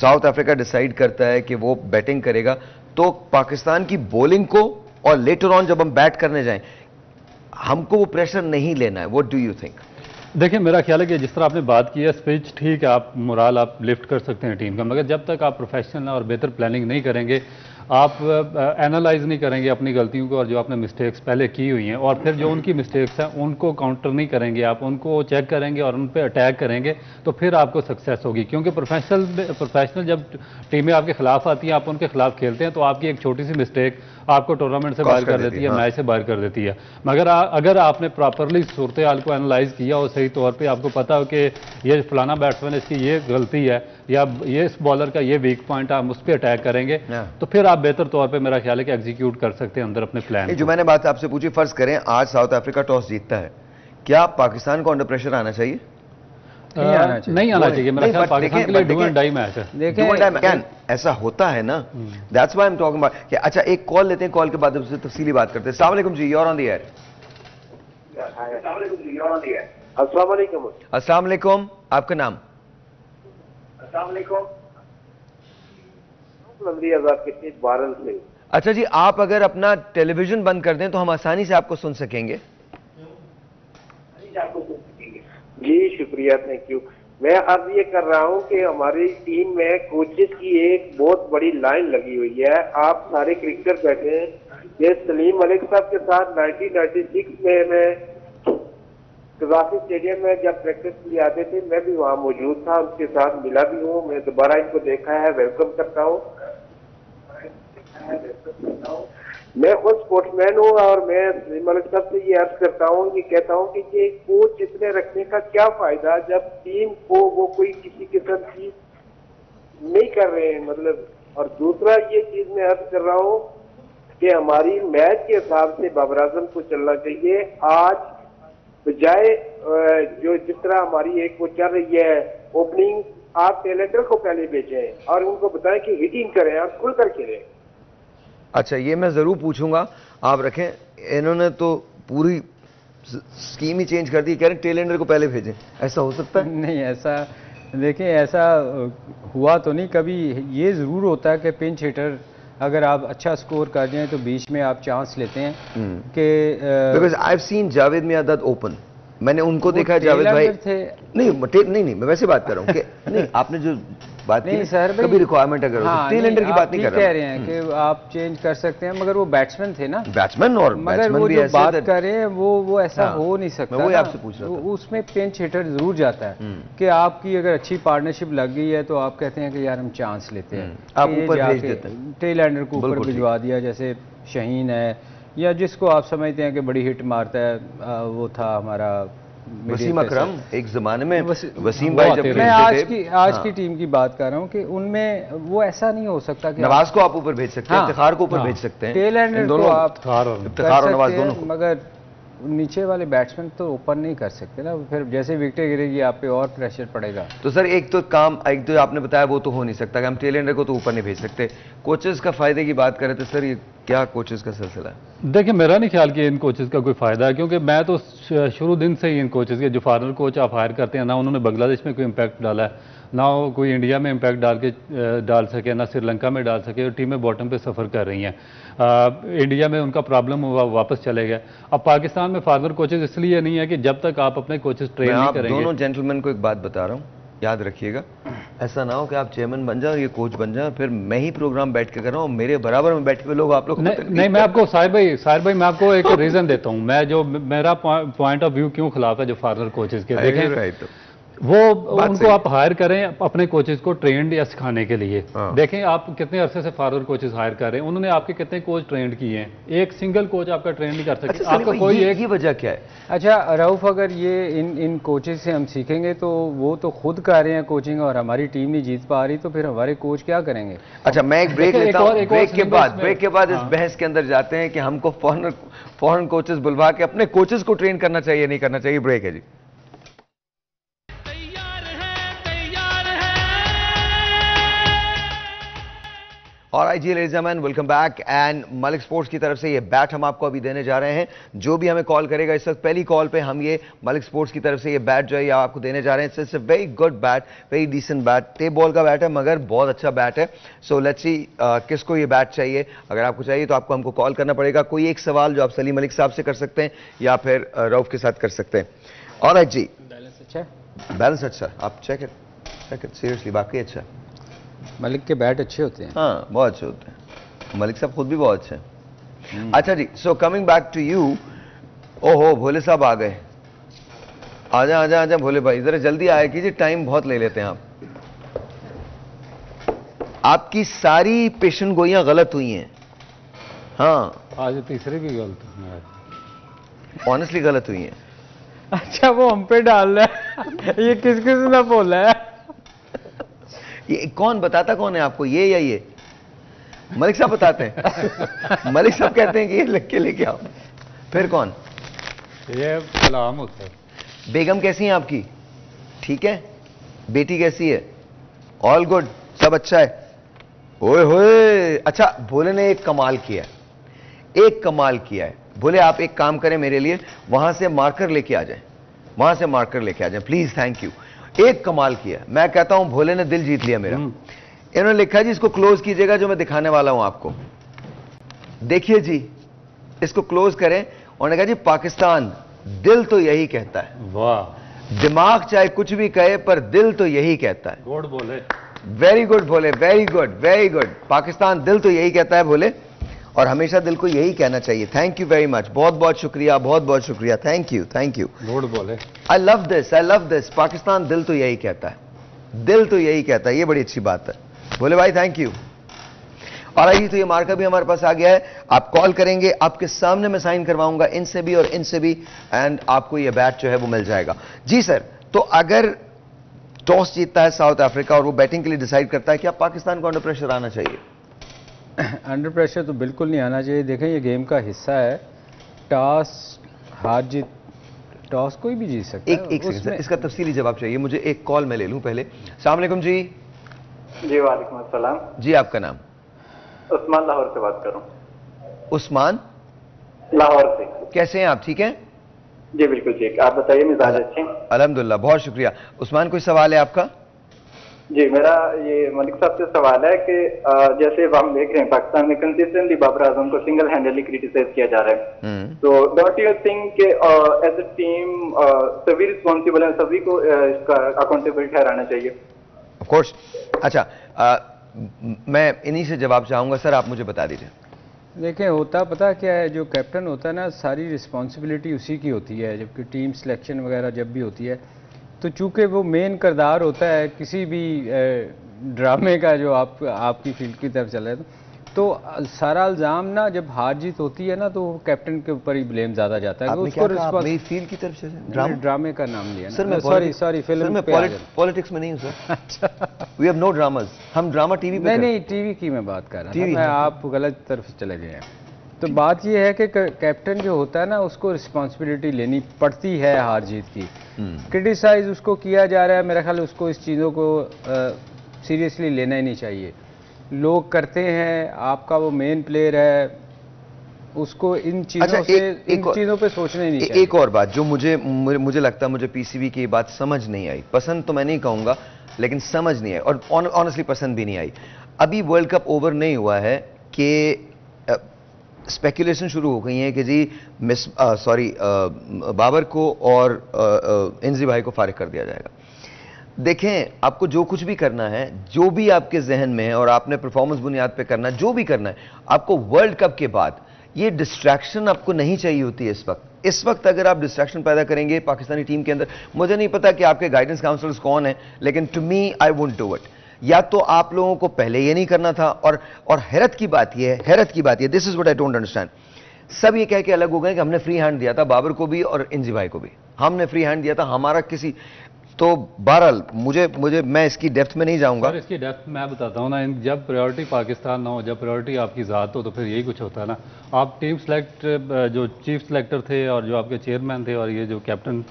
साउथ अफ्रीका डिसाइड करता है कि वो बैटिंग करेगा, तो पाकिस्तान की बॉलिंग को और लेटर ऑन जब हम बैट करने जाएं, हमको वो प्रेशर नहीं लेना है। What do you think? देखिए, मेरा ख्याल है कि जिस तरह आपने बात की है, स्पिच ठीक है, आप मोराल आप लिफ्ट कर सकते हैं टीम का, मगर जब तक आप प्रोफेशनल और बेहतर प्लानिंग नहीं करेंगे, आप एनालाइज नहीं करेंगे अपनी गलतियों को और जो आपने मिस्टेक्स पहले की हुई हैं, और फिर जो उनकी मिस्टेक्स हैं उनको काउंटर नहीं करेंगे, आप उनको चेक करेंगे और उन पर अटैक करेंगे, तो फिर आपको सक्सेस होगी। क्योंकि प्रोफेशनल जब टीमें आपके खिलाफ आती हैं, आप उनके खिलाफ खेलते हैं, तो आपकी एक छोटी सी मिस्टेक आपको टूर्नामेंट से बाहर कर देती है, मैच से बाहर कर देती है। मगर अगर आपने प्रॉपरली सूरत हाल को एनालाइज किया हो सही तौर पे, आपको पता हो कि ये फलाना बैट्समैन इसकी ये गलती है या ये इस बॉलर का ये वीक पॉइंट है, हम उस पर अटैक करेंगे, तो फिर आप बेहतर तौर पे मेरा ख्याल है कि एग्जीक्यूट कर सकते हैं अंदर अपने प्लान। जो मैंने बात आपसे पूछी, फर्ज करें आज साउथ अफ्रीका टॉस जीतता है, क्या पाकिस्तान को अंडर प्रेशर आना चाहिए? नहीं आना चाहिए। मेरा ख्याल पाकिस्तान के लिए डू एंड डाई मैच है। देखिए ऐसा होता है ना, that's why I am talking about. अच्छा, एक कॉल लेते हैं, कॉल के बाद उससे तफसीली बात करते हैं। अस्सलाम वालेकुम जी, you are on the air. अस्सलाम वालेकुम। अस्सलाम वालेकुम, आपका नाम? अस्सलाम वालेकुम, नंदी आजाद किशनीत बारल से। अच्छा जी, आप अगर अपना टेलीविजन बंद कर दें तो हम आसानी से आपको सुन सकेंगे। जी शुक्रिया, थैंक यू। मैं अर्ज ये कर रहा हूँ कि हमारी टीम में कोचेस की एक बहुत बड़ी लाइन लगी हुई है। आप सारे क्रिकेटर बैठे हैं, ये सलीम मलिक साहब के साथ 1996 में मैं कजाफी स्टेडियम में जब प्रैक्टिस के लिए आते थे, मैं भी वहाँ मौजूद था, उनके साथ मिला भी हूँ, मैं दोबारा इनको देखा है, वेलकम करता हूँ। मैं खुद स्पोर्ट्समैन हूँ और मैं सलीम मलिक साहब से ये अर्ज करता हूँ, ये कहता हूँ कि ये कोच इतने रखने का क्या फायदा जब टीम को वो कोई किसी किस्म की नहीं कर रहे हैं, मतलब। और दूसरा ये चीज मैं अर्ज कर रहा हूँ कि हमारी मैच के हिसाब से बाबर आजम को चलना चाहिए। आज बजाय जो जिस तरह हमारी एक वो चल रही है ओपनिंग आप टेलेंडर को पहले भेजें और उनको बताएं कि हिटिंग करें और खुलकर खेलें। अच्छा, ये मैं जरूर पूछूंगा, आप रखें। इन्होंने तो पूरी स्कीम ही चेंज कर दी, कह रहे हैं टेलेंडर को पहले भेजें। ऐसा हो सकता है? नहीं, ऐसा देखिए, ऐसा हुआ तो नहीं कभी। ये ज़रूर होता है कि पिंच हिटर अगर आप अच्छा स्कोर कर जाएं तो बीच में आप चांस लेते हैं कि because I have seen Javed my dad open, मैंने उनको देखा है। जावेद भाई थे। नहीं, मैं वैसे बात कर रहा हूँ कि नहीं, आपने जो बात की सर कभी रिक्वायरमेंट अगर हो, टेलेंडर की बात नहीं कर कह रहे हैं कि आप चेंज कर सकते हैं, मगर वो बैट्समैन थे ना, बैट्समैन, और मगर वो जो बात कर रहे हैं वो ऐसा हो नहीं सकता। मैं वही आपसे पूछ रहा था। उसमें पिंच हिटर जरूर जाता है कि आपकी अगर अच्छी पार्टनरशिप लग गई है तो आप कहते हैं कि यार हम चांस लेते हैं, आप ऊपर भेज देते हैं, टेलेंडर को ऊपर भिजवा दिया। जैसे शहीन है या जिसको आप समझते हैं कि बड़ी हिट मारता है, वो था हमारा वसीम अकरम। एक जमाने में वसीम भाई जब मैं आज की टीम की बात कर रहा हूँ कि उनमें वो ऐसा नहीं हो सकता कि नवाज को आप ऊपर भेज सकते हैं, इफ्तिखार को ऊपर भेज सकते हैं, टेलेंडर को आप इफ्तिखार और नवाज दोनों, मगर नीचे वाले बैट्समैन तो ओपन नहीं कर सकते ना, फिर जैसे विकेट गिरेगी आप पे और प्रेशर पड़ेगा। तो सर एक तो आपने बताया वो तो हो नहीं सकता कि हम टेलेंडर को तो ऊपर नहीं भेज सकते। कोचेस का फायदे की बात कर रहे थे सर, ये क्या कोचेस का सिलसिला है? देखिए, मेरा नहीं ख्याल कि इन कोचेस का कोई फायदा है, क्योंकि मैं तो शुरू दिन से ही इन कोचेस के, जो फॉरेनर कोच आप हायर करते हैं ना, उन्होंने बांग्लादेश में कोई इम्पैक्ट डाला है ना, कोई इंडिया में इम्पैक्ट डाल सके, ना श्रीलंका में डाल सके, और टीमें बॉटम पे सफ़र कर रही हैं। इंडिया में उनका प्रॉब्लम हुआ, वापस चले गए। अब पाकिस्तान में फॉरेनर कोचेस इसलिए नहीं है कि जब तक आप अपने कोचेस ट्रेन नहीं करेंगे। दोनों जेंटलमैन को एक बात बता रहा हूँ, याद रखिएगा, ऐसा ना हो कि आप चेयरमैन बन जाओ, ये कोच बन जाओ, फिर मैं ही प्रोग्राम बैठ के कर रहा हूँ, मेरे बराबर में बैठे हुए लोग आप लोग नहीं, मैं आपको साहिर भाई मैं आपको एक रीजन देता हूँ, मैं जो मेरा पॉइंट ऑफ व्यू क्यों खिलाफ है जो फॉरेनर कोचेस के। देखें, वो उनको आप हायर करें अपने कोचेस को ट्रेंड या सिखाने के लिए। देखें, आप कितने अरसे से फॉरवर्ड कोचेस हायर कर रहे हैं, उन्होंने आपके कितने कोच ट्रेंड किए हैं, एक सिंगल कोच आपका ट्रेंड नहीं कर सकता। अच्छा, आपका कोई एक ही वजह क्या है? अच्छा रऊफ, अगर ये इन कोचेस से हम सीखेंगे तो वो तो खुद कर रहे हैं कोचिंग और हमारी टीम नहीं जीत पा रही, तो फिर हमारे कोच क्या करेंगे? अच्छा, मैं एक ब्रेक लेता हूं, ब्रेक के बाद इस बहस के अंदर जाते हैं कि हमको फॉरेन कोचेस बुलवा के अपने कोचेस को ट्रेन करना चाहिए, नहीं करना चाहिए। ब्रेक है जी। ऑलराइट जी, ladies and gentleman, welcome back. And Malik sports की तरफ से ये बैट हम आपको अभी देने जा रहे हैं। जो भी हमें कॉल करेगा इस वक्त पहली कॉल पे हम ये मलिक स्पोर्ट्स की तरफ से ये बैट जो है आपको देने जा रहे हैं। It's a very good bat, very decent bat, tape ball का बैट है मगर बहुत अच्छा बैट है। सो लेट्स सी किसको ये बैट चाहिए। अगर आपको चाहिए तो आपको हमको कॉल करना पड़ेगा। कोई एक सवाल जो आप सलीम मलिक साहब से कर सकते हैं या फिर रऊफ के साथ कर सकते हैं। ऑलराइट जी, बैलेंस अच्छा है? बैलेंस अच्छा, आप चेक इट सीरियसली, बाकी अच्छा। मलिक के बैट अच्छे होते हैं। हाँ, बहुत अच्छे होते हैं, मलिक साहब खुद भी बहुत अच्छे हैं। अच्छा जी, so coming back to you. ओहो, भोले साहब आ गए। आजा आजा आजा भोले भाई, जरा जल्दी आया कीजिए, टाइम बहुत ले लेते हैं आप। आपकी सारी पेशेंट गोइयां गलत हुई हैं। हाँ, आज तीसरी भी गलत, ऑनेस्टली गलत हुई हैं। अच्छा, वो हम पे डाल रहा है। ये किस किसने बोला है? ये कौन बताता, कौन है आपको, ये या ये? मलिक साहब बताते हैं। मलिक साहब कहते हैं कि ये लिख के लेके आओ। फिर कौन? ये सलाम होता है। बेगम कैसी है आपकी? ठीक है। बेटी कैसी है? ऑल गुड, सब अच्छा है। ओए होए, अच्छा भोले ने एक कमाल किया है, एक कमाल किया है। भोले आप एक काम करें मेरे लिए, वहां से मार्कर लेके आ जाएं, वहां से मार्कर लेके आ जाएं प्लीज, थैंक यू। एक कमाल किया, मैं कहता हूं भोले ने दिल जीत लिया मेरा। इन्होंने लिखा जी इसको क्लोज कीजिएगा, जो मैं दिखाने वाला हूं आपको। देखिए जी, इसको क्लोज करें। और कहा जी पाकिस्तान, दिल तो यही कहता है। वाह, दिमाग चाहे कुछ भी कहे पर दिल तो यही कहता है। Good Bhole, very good Bhole, very good very good. Pakistan दिल तो यही कहता है भोले, और हमेशा दिल को यही कहना चाहिए। थैंक यू वेरी मच, बहुत बहुत शुक्रिया, बहुत बहुत शुक्रिया, thank you thank you. Good Bhole, I love this, I love this. Pakistan दिल तो यही कहता है, दिल तो यही कहता है, ये बड़ी अच्छी बात है भोले भाई, थैंक यू। और आइए, तो ये मार्का भी हमारे पास आ गया है। आप कॉल करेंगे, आपके सामने मैं साइन करवाऊंगा इनसे भी और इनसे भी, एंड आपको ये बैट जो है वो मिल जाएगा। जी सर, तो अगर टॉस जीतता है साउथ अफ्रीका और वो बैटिंग के लिए डिसाइड करता है, क्या पाकिस्तान को अंडर प्रेशर आना चाहिए? अंडर प्रेशर तो बिल्कुल नहीं आना चाहिए। देखें, ये गेम का हिस्सा है, टॉस हार जीत टॉस कोई भी जीत सकता है। एक सेकंड, इसका तफसीली जवाब चाहिए मुझे। एक कॉल मैं ले लूं पहले। अस्सलाम वालेकुम जी। जी वालेकुम अस्सलाम जी, आपका नाम? उस्मान, लाहौर से बात कर रहा हूँ। उस्मान, लाहौर से। कैसे हैं आप? ठीक हैं जी बिल्कुल ठीक। आप बताइए, मिजाज अच्छे हैं? अल्हम्दुलिल्लाह, बहुत शुक्रिया। उस्मान, कोई सवाल है आपका? जी, मेरा ये मलिक साहब से सवाल है कि जैसे हम देख रहे हैं पाकिस्तान में कंसिस्टेंटली बाबर आजम को सिंगल हैंडली क्रिटिसाइज किया जा रहा है, तो डोंट यू थिंक के एज अ टीम सभी रिस्पॉन्सिबल है, सभी को इसका अकाउंटेबल ठहराना चाहिए? Of course. अच्छा, मैं इन्हीं से जवाब चाहूंगा। सर, आप मुझे बता दीजिए। देखिए, होता पता क्या है, जो कैप्टन होता है ना, सारी रिस्पॉन्सिबिलिटी उसी की होती है, जबकि टीम सिलेक्शन वगैरह जब भी होती है तो चूंकि वो मेन किरदार होता है किसी भी ड्रामे का जो आपकी फील्ड की तरफ चल रहा है, तो सारा इल्ज़ाम ना जब हार जीत होती है ना तो कैप्टन के ऊपर ही ब्लेम ज़्यादा जाता है। उसको मेरी फील्ड की तरफ से ड्रामे का नाम लिया सर। मैं सॉरी फिल्म में पॉलिटिक्स में नहीं हूँ सर। अच्छा, वी हैव नो ड्रामास। हम ड्रामा टीवी पे नहीं, टीवी की मैं बात कर रहा था। मैं आप गलत तरफ चले गए हैं। तो बात यह है कि कैप्टन जो होता है ना, उसको रिस्पॉन्सिबिलिटी लेनी पड़ती है हार जीत की। क्रिटिसाइज उसको किया जा रहा है, मेरा ख्याल उसको इस चीज़ों को सीरियसली लेना ही नहीं चाहिए। लोग करते हैं, आपका वो मेन प्लेयर है, उसको इन चीज़ों इन चीज़ों पे सोचना ही नहीं चाहिए। एक और बात जो मुझे लगता है, मुझे पीसीबी की बात समझ नहीं आई। पसंद तो मैं नहीं कहूँगा, लेकिन समझ नहीं आई, और ऑनेस्टली पसंद भी नहीं आई। अभी वर्ल्ड कप ओवर नहीं हुआ है कि स्पेकुलेशन शुरू हो गई है कि जी बाबर को और इंजी भाई को फारिग कर दिया जाएगा। देखें, आपको जो कुछ भी करना है, जो भी आपके जहन में है, और आपने परफॉर्मेंस बुनियाद पे करना है, जो भी करना है, आपको वर्ल्ड कप के बाद ये डिस्ट्रैक्शन आपको नहीं चाहिए होती है। इस वक्त अगर आप डिस्ट्रैक्शन पैदा करेंगे पाकिस्तानी टीम के अंदर, मुझे नहीं पता कि आपके गाइडेंस काउंसलर्स कौन है, लेकिन to me I won't do it. या तो आप लोगों को पहले ये नहीं करना था, और हैरत की बात यह, this is what I don't understand. सब ये कह के अलग हो गए कि हमने फ्री हैंड दिया था बाबर को भी और इंजी भाई को भी, हमने फ्री हैंड दिया था, हमारा किसी। तो बहरहाल मुझे मैं इसकी डेप्थ में नहीं जाऊंगा। इसकी डेप्थ मैं बताता हूँ ना, जब प्रायोरिटी पाकिस्तान ना हो, जब प्रायोरिटी आपकी ज़ात हो, तो फिर यही कुछ होता है ना। आप टीम सेलेक्ट, जो चीफ सेलेक्टर थे और जो आपके चेयरमैन थे और ये जो कैप्टन,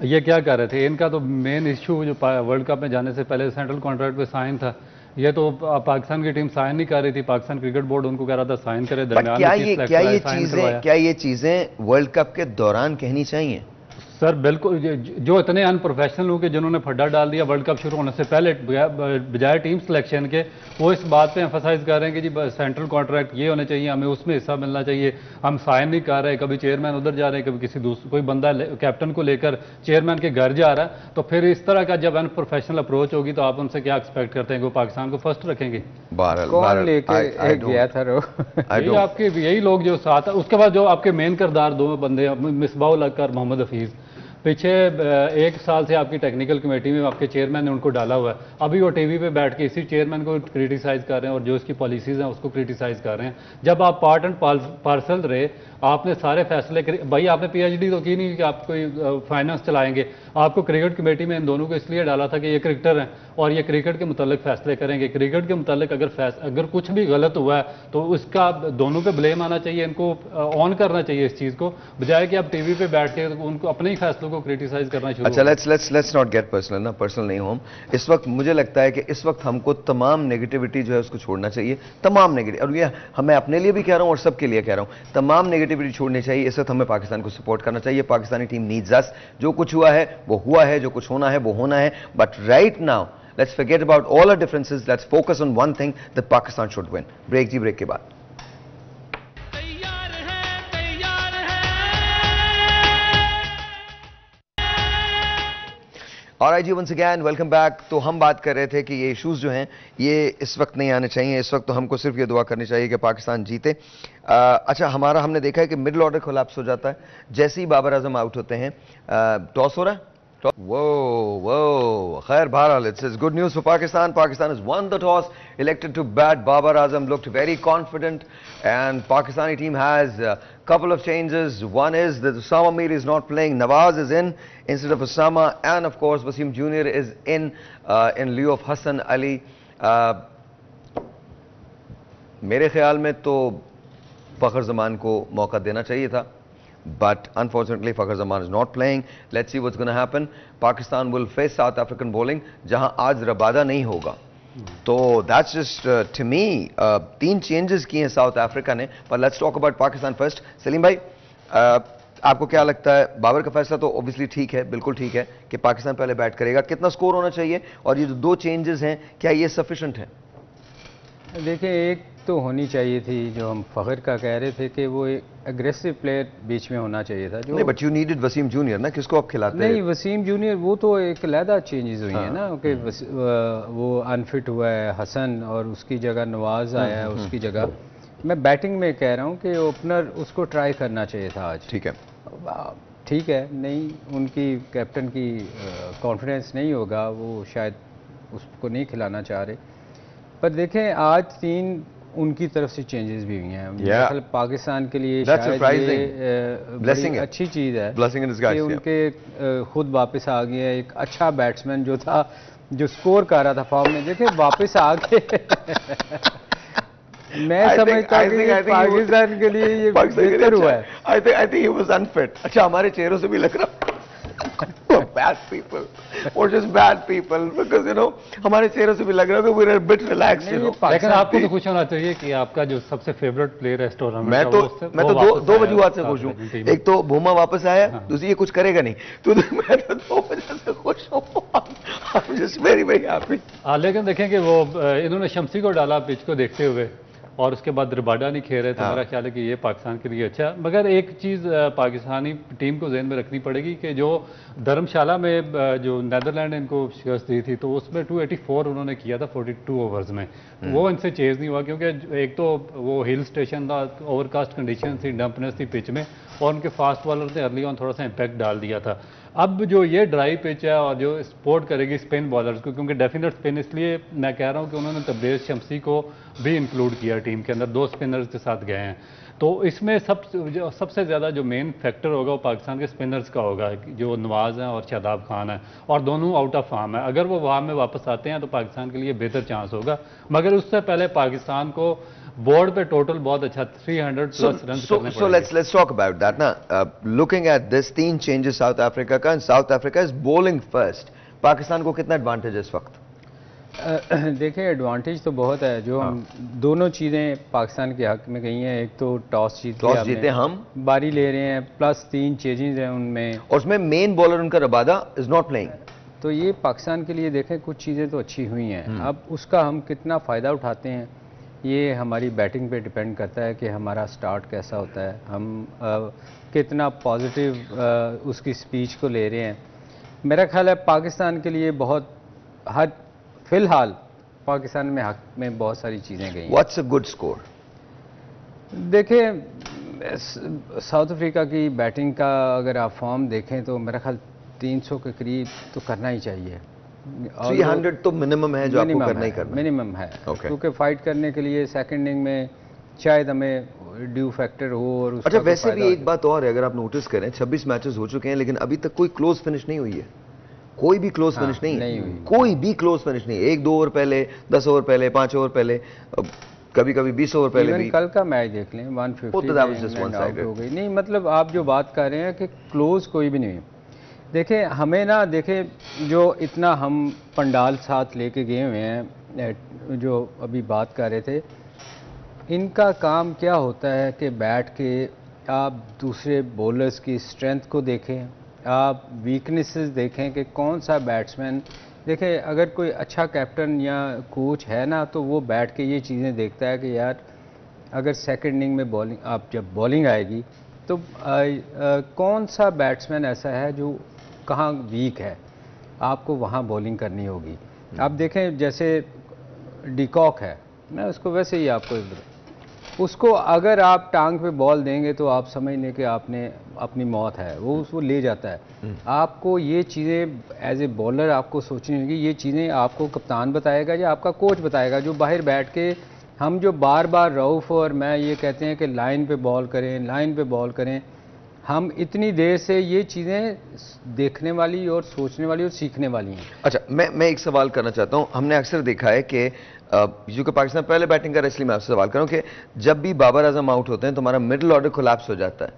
ये क्या कर रहे थे? इनका तो मेन इशू जो वर्ल्ड कप में जाने से पहले सेंट्रल कॉन्ट्रैक्ट पे साइन था, ये तो पाकिस्तान की टीम साइन नहीं कर रही थी। पाकिस्तान क्रिकेट बोर्ड उनको कह रहा था साइन करे। दरमियान क्या ये चीजें वर्ल्ड कप के दौरान कहनी चाहिए? सर बिल्कुल, जो इतने अनप्रोफेशनल लोग जिन्होंने फड्डा डाल दिया वर्ल्ड कप शुरू होने से पहले, बजाय टीम सिलेक्शन के, वो इस बात पे एम्फसाइज कर रहे हैं कि जी सेंट्रल कॉन्ट्रैक्ट ये होने चाहिए, हमें उसमें हिस्सा मिलना चाहिए, हम साइन नहीं कर रहे। कभी चेयरमैन उधर जा रहे हैं, कभी किसी दूसरे कोई बंदा कैप्टन को लेकर चेयरमैन के घर जा रहा है। तो फिर इस तरह का जब अनप्रोफेशनल अप्रोच होगी तो आप उनसे क्या एक्सपेक्ट करते हैं कि वो पाकिस्तान को फर्स्ट रखेंगे? कौन लेके गया था? यही लोग जो साथ है। उसके बाद जो आपके मेन किरदार दो बंदे, मिसबाह अकर, मोहम्मद हफीज़, पीछे 1 साल से आपकी टेक्निकल कमेटी में आपके चेयरमैन ने उनको डाला हुआ है। अभी वो टीवी पे बैठ के इसी चेयरमैन को क्रिटिसाइज कर रहे हैं और जो इसकी पॉलिसीज हैं उसको क्रिटिसाइज कर रहे हैं। जब आप पार्ट एंड पार्सल रहे, आपने सारे फैसले भाई, आपने पीएचडी तो की नहीं कि आप कोई फाइनेंस चलाएंगे। आपको क्रिकेट कमेटी में इन दोनों को इसलिए डाला था कि ये क्रिकेटर हैं और ये क्रिकेट के मुतालिक फैसले करेंगे। क्रिकेट के मुतालिक अगर कुछ भी गलत हुआ है तो उसका दोनों पे ब्लेम आना चाहिए, इनको ऑन करना चाहिए इस चीज़ को, बजाय कि आप टीवी पे बैठ के उनको अपने ही फैसलों को क्रिटिसाइज करना शुरू। अच्छा, लेट्स नॉट गेट पर्सनल ना, पर्सनल नहीं हो। इस वक्त मुझे लगता है कि इस वक्त हमको तमाम नेगेटिविटी जो है उसको छोड़ना चाहिए, तमाम नेगेटिव, और ये मैं अपने लिए भी कह रहा हूँ और सबके लिए कह रहा हूँ, तमाम नेगेटिविटी छोड़नी चाहिए। इस वक्त हमें पाकिस्तान को सपोर्ट करना चाहिए। पाकिस्तानी टीम नीड्स अस। जो कुछ हुआ है वो हुआ है, जो कुछ होना है वो होना है, but right now let's forget about all our differences. Let's focus on one thing, that Pakistan should win. Break के बाद। Alright जी, once again welcome back। तो हम बात कर रहे थे कि ये इश्यूज जो हैं ये इस वक्त नहीं आने चाहिए। इस वक्त तो हमको सिर्फ ये दुआ करनी चाहिए कि पाकिस्तान जीते। अच्छा, हमने देखा है कि मिडिल ऑर्डर कोलैप्स हो जाता है जैसे ही बाबर आजम आउट होते हैं। टॉस हो रहा है। Whoa. Khair, Bharal, it's good news for Pakistan. Pakistan has won the toss, elected to bat. Babar Azam looked very confident, and Pakistani team has a couple of changes. One is that Usama Mir is not playing. Nawaz is in instead of Usama, and of course Wasim Jr. is in lieu of Hassan Ali. मेरे ख्याल में तो फखर जमान को मौका देना चाहिए था। but unfortunately Fakhar Zaman is not playing. Let's see what's going to happen. Pakistan will face South African bowling जहां आज रबादा नहीं होगा. तो that's just to me 3 changes किए हैं साउथ अफ्रीका ने. पर let's talk about Pakistan first. Salim भाई, आपको क्या लगता है? बाबर का फैसला तो ऑब्वियसली ठीक है, बिल्कुल ठीक है कि पाकिस्तान पहले बैट करेगा. कितना स्कोर होना चाहिए और ये जो 2 चेंजेस हैं क्या ये सफिशिएंट है? देखिए, एक तो होनी चाहिए थी जो हम फखर का कह रहे थे कि वो एक एग्रेसिव प्लेयर बीच में होना चाहिए था. जो नहीं, but you needed Wasim junior ना, किसको आप खिलाते हैं? नहीं, वसीम जूनियर वो तो एक अलहदा चेंजेस हुई है ना कि वो अनफिट हुआ है हसन और उसकी जगह नवाज आया है उसकी जगह. मैं बैटिंग में कह रहा हूँ कि ओपनर उसको ट्राई करना चाहिए था आज. ठीक है, ठीक है, नहीं उनकी कैप्टन की कॉन्फिडेंस नहीं होगा, वो शायद उसको नहीं खिलाना चाह रहे. पर देखें, आज 3 उनकी तरफ से चेंजेस भी हुई हैं. मतलब पाकिस्तान के लिए शायद ये अच्छी चीज़ है कि उनके खुद वापस आ गए हैं. एक अच्छा बैट्समैन जो था, जो स्कोर कर रहा था फॉर्म में, देखे वापस आ गए. मैं समझता हूँ कि पाकिस्तान के लिए ये बेहतर हुआ है. I think he was unfit. अच्छा, हमारे चेहरों से भी लग रहा bad people or just bad people because you know हमारे चेहरों से भी लग रहा है कि we are a bit relaxed, you know. लेकिन आपको तो खुश होना चाहिए कि आपका जो सबसे फेवरेट प्लेयर है इस टूर्नामेंट का, मैं तो दो वजूहात से खुश हूँ. एक तो बुमा वापस आया, दूसरी ये कुछ करेगा नहीं, तो मैं तो 2 वजह से खुश हूँ. I'm just very very happy. लेकिन देखें कि वो इन्होंने शम्सी को डाला पिच को देखते हुए और उसके बाद रबाडा नहीं खेल रहे, तो मेरा ख्याल है कि ये पाकिस्तान के लिए अच्छा. मगर एक चीज़ पाकिस्तानी टीम को जहन में रखनी पड़ेगी कि जो धर्मशाला में जो नीदरलैंड इनको शिकस्त दी थी, तो उसमें 284 उन्होंने किया था 42 ओवर्स में. वो इनसे चेज़ नहीं हुआ क्योंकि एक तो वो हिल स्टेशन था, ओवरकास्ट कंडीशन थी, डंपनेस थी पिच में, और उनके फास्ट बॉलर ने अर्ली ऑन थोड़ा सा इम्पैक्ट डाल दिया था. अब जो ये ड्राई पिच है और जो सपोर्ट करेगी स्पिन बॉलर्स को, क्योंकि डेफिनेट स्पिन, इसलिए मैं कह रहा हूँ कि उन्होंने तब्रेज़ शम्सी को भी इंक्लूड किया टीम के अंदर, 2 स्पिनर्स के साथ गए हैं. तो इसमें सबसे ज़्यादा जो मेन फैक्टर होगा वो पाकिस्तान के स्पिनर्स का होगा, जो नवाज़ हैं और शादाब खान है, और दोनों आउट ऑफ फॉर्म है. अगर वो वहाँ में वापस आते हैं तो पाकिस्तान के लिए बेहतर चांस होगा. मगर उससे पहले पाकिस्तान को बोर्ड पे टोटल बहुत अच्छा 300 प्लस रन करने पड़ेंगे. So let's talk about that ना. Looking at this 3 changes south Africa का, and South Africa is bowling first. Pakistan को कितना एडवांटेज है इस वक्त? देखिए, एडवांटेज तो बहुत है. जो हम दोनों चीज़ें पाकिस्तान के हक में गई हैं. एक तो टॉस जीते हम, बारी ले रहे हैं, प्लस 3 चेंजेस हैं उनमें, और उसमें मेन बॉलर उनका रबादा इज नॉट प्लेइंग. तो ये पाकिस्तान के लिए देखें कुछ चीज़ें तो अच्छी हुई हैं. अब उसका हम कितना फ़ायदा उठाते हैं ये हमारी बैटिंग पे डिपेंड करता है कि हमारा स्टार्ट कैसा होता है, हम कितना पॉजिटिव उसकी स्पीच को ले रहे हैं. मेरा ख्याल है पाकिस्तान के लिए बहुत फिलहाल पाकिस्तान में हक में बहुत सारी चीज़ें गई. What's a good score? देखिए, साउथ अफ्रीका की बैटिंग का अगर आप फॉर्म देखें तो मेरा ख्याल 300 के करीब तो करना ही चाहिए. 300 तो मिनिमम है जो आपको करना ही करना, मिनिमम है. क्योंकि फाइट करने के लिए सेकंड इनिंग में शायद हमें ड्यू फैक्टर हो. और अच्छा, वैसे भी एक बात और है, अगर आप नोटिस करें 26 मैचेस हो चुके हैं लेकिन अभी तक कोई क्लोज फिनिश नहीं हुई है. कोई भी क्लोज फिनिश नहीं हुई. कोई भी क्लोज फिनिश नहीं. 1-2 ओवर पहले, 10 ओवर पहले, 5 ओवर पहले, कभी कभी 20 ओवर पहले भी. कल का मैच देख लें 150 हो गई. नहीं, मतलब आप जो बात कर रहे हैं कि क्लोज कोई भी नहीं. देखें, हमें ना, देखें जो इतना हम पंडाल साथ लेके गए हुए हैं, जो अभी बात कर रहे थे, इनका काम क्या होता है कि बैठ के आप दूसरे बॉलर्स की स्ट्रेंथ को देखें, आप वीकनेसेस देखें कि कौन सा बैट्समैन. देखें, अगर कोई अच्छा कैप्टन या कोच है ना, तो वो बैठ के ये चीज़ें देखता है कि यार अगर सेकंड इनिंग में बॉलिंग, आप जब बॉलिंग आएगी तो कौन सा बैट्समैन ऐसा है जो कहाँ वीक है, आपको वहाँ बॉलिंग करनी होगी. आप देखें, जैसे डिकॉक है, मैं उसको वैसे ही आपको उसको अगर आप टांग पे बॉल देंगे तो आप समझ लें कि आपने अपनी मौत है, वो उसको ले जाता है. आपको ये चीज़ें एज ए बॉलर आपको सोचनी होगी. ये चीज़ें आपको कप्तान बताएगा या आपका कोच बताएगा, जो बाहर बैठ के हम जो बार बार रऊफ और मैं ये कहते हैं कि लाइन पे बॉल करें, लाइन पे बॉल करें. हम इतनी देर से ये चीज़ें देखने वाली और सोचने वाली और सीखने वाली हैं. अच्छा, मैं एक सवाल करना चाहता हूँ. हमने अक्सर देखा है कि जो कि पाकिस्तान पहले बैटिंग कर, इसलिए मैं आपसे सवाल कर रहा हूँ कि जब भी बाबर आजम आउट होते हैं तो हमारा मिडिल ऑर्डर कोलैप्स हो जाता है.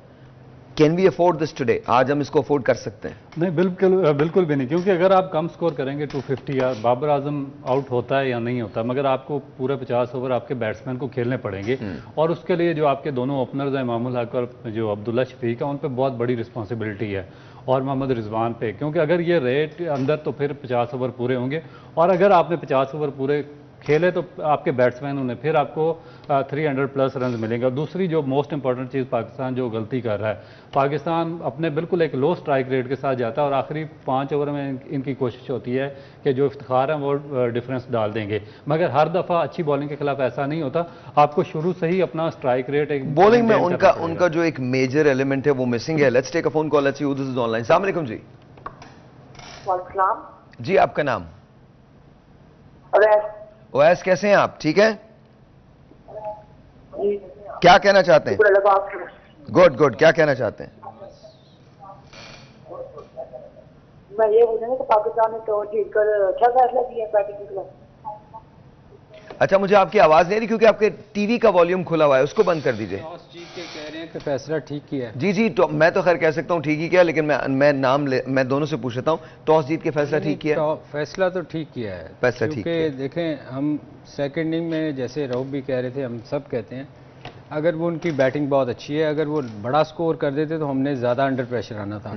Can we afford this today? आज हम इसको अफोर्ड कर सकते हैं? नहीं, बिल्कुल भी नहीं, क्योंकि अगर आप कम स्कोर करेंगे 250 या बाबर आजम आउट होता है या नहीं होता, मगर आपको पूरे 50 ओवर आपके बैट्समैन को खेलने पड़ेंगे और उसके लिए जो आपके दोनों ओपनर्स हैं इमामुल हक और जो अब्दुल्ला शफीक है, उन पर बहुत बड़ी रिस्पॉन्सिबिलिटी है और मोहम्मद रिजवान पे, क्योंकि अगर ये रेट अंदर तो फिर 50 ओवर पूरे होंगे और अगर आपने 50 ओवर पूरे खेले तो आपके बैट्समैन उन्हें फिर आपको 300 प्लस रन मिलेंगे। और दूसरी जो मोस्ट इंपॉर्टेंट चीज़ पाकिस्तान जो गलती कर रहा है, पाकिस्तान अपने बिल्कुल एक लो स्ट्राइक रेट के साथ जाता है और आखिरी 5 ओवर में इनकी कोशिश होती है कि जो इफ्तिखार है वो डिफरेंस डाल देंगे, मगर हर दफ़ा अच्छी बॉलिंग के खिलाफ ऐसा नहीं होता। आपको शुरू से ही अपना स्ट्राइक रेट एक बॉलिंग में उनका जो एक मेजर एलिमेंट है वो मिसिंग है। Let's take a phone call, let's see who this is online. अस्सलाम वालेकुम जी। वालेकुम जी, आपका नाम? ओएस, कैसे हैं आप? ठीक है, क्या कहना चाहते हैं? गुड गुड, क्या कहना चाहते हैं? मैं ये बोलूंगा कि पाकिस्तान ने टॉस जीतकर अच्छा फैसला किया बैटिंग के खिलाफ। अच्छा, मुझे आपकी आवाज नहीं आ रही क्योंकि आपके टीवी का वॉल्यूम खुला हुआ है, उसको बंद कर दीजिए। टॉस जीत के कह रहे हैं कि फैसला ठीक किया है। जी जी, तो मैं तो खैर कह सकता हूँ ठीक ही किया, लेकिन मैं दोनों से पूछ लेता हूँ, टॉस जीत के फैसला ठीक किया? फैसला तो ठीक किया है, फैसला ठीक किया। देखें, हम सेकंड इनिंग में जैसे रऊफ भी कह रहे थे, हम सब कहते हैं, अगर वो उनकी बैटिंग बहुत अच्छी है, अगर वो बड़ा स्कोर कर देते तो हमने ज़्यादा अंडर प्रेशर आना था।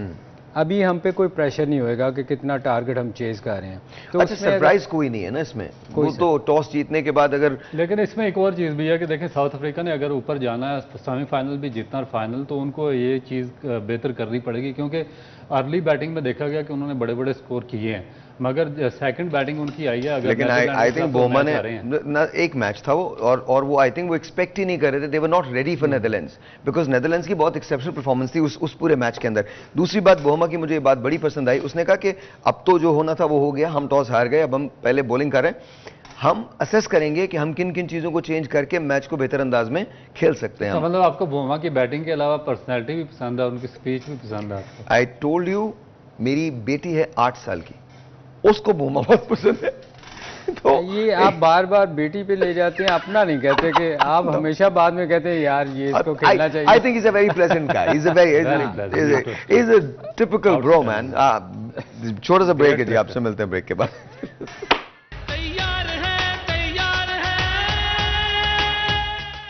अभी हम पे कोई प्रेशर नहीं होएगा कि कितना टारगेट हम चेज कर रहे हैं। तो अच्छा, सरप्राइज कोई नहीं है ना इसमें, वो तो टॉस जीतने के बाद अगर। लेकिन इसमें एक और चीज़ भी है कि देखें, साउथ अफ्रीका ने अगर ऊपर जाना है, सेमीफाइनल भी जीतना और फाइनल, तो उनको ये चीज़ बेहतर करनी पड़ेगी, क्योंकि अर्ली बैटिंग में देखा गया कि उन्होंने बड़े बड़े स्कोर किए हैं, मगर सेकंड बैटिंग उनकी आई है। अगर लेकिन आई थिंक बोमा ने ना एक मैच था वो, और वो आई थिंक वो एक्सपेक्ट ही नहीं कर रहे थे, they were not ready for Netherlands, because Netherlands की बहुत एक्सेप्शनल परफॉर्मेंस थी उस पूरे मैच के अंदर। दूसरी बात बोमा की मुझे ये बात बड़ी पसंद आई, उसने कहा कि अब तो जो होना था वो हो गया, हम टॉस हार गए, अब हम पहले बॉलिंग कर रहे हैं, हम असेस करेंगे कि हम किन किन चीजों को चेंज करके मैच को बेहतर अंदाज में खेल सकते हैं। मतलब आपको बोमा की बैटिंग के अलावा पर्सनैलिटी भी पसंद है, उनकी स्पीच भी पसंद है? आई टोल्ड यू, मेरी बेटी है 8 साल की, उसको बोमा बहुत पसंद है। तो ये आप बार बार बेटी पे ले जाते हैं, अपना नहीं कहते कि आप हमेशा बाद में कहते हैं यार ये इसको खेलना चाहिए। I think is a very pleasant guy, is a typical bro man. छोटा सा ब्रेक है जी, आपसे मिलते हैं ब्रेक के बाद।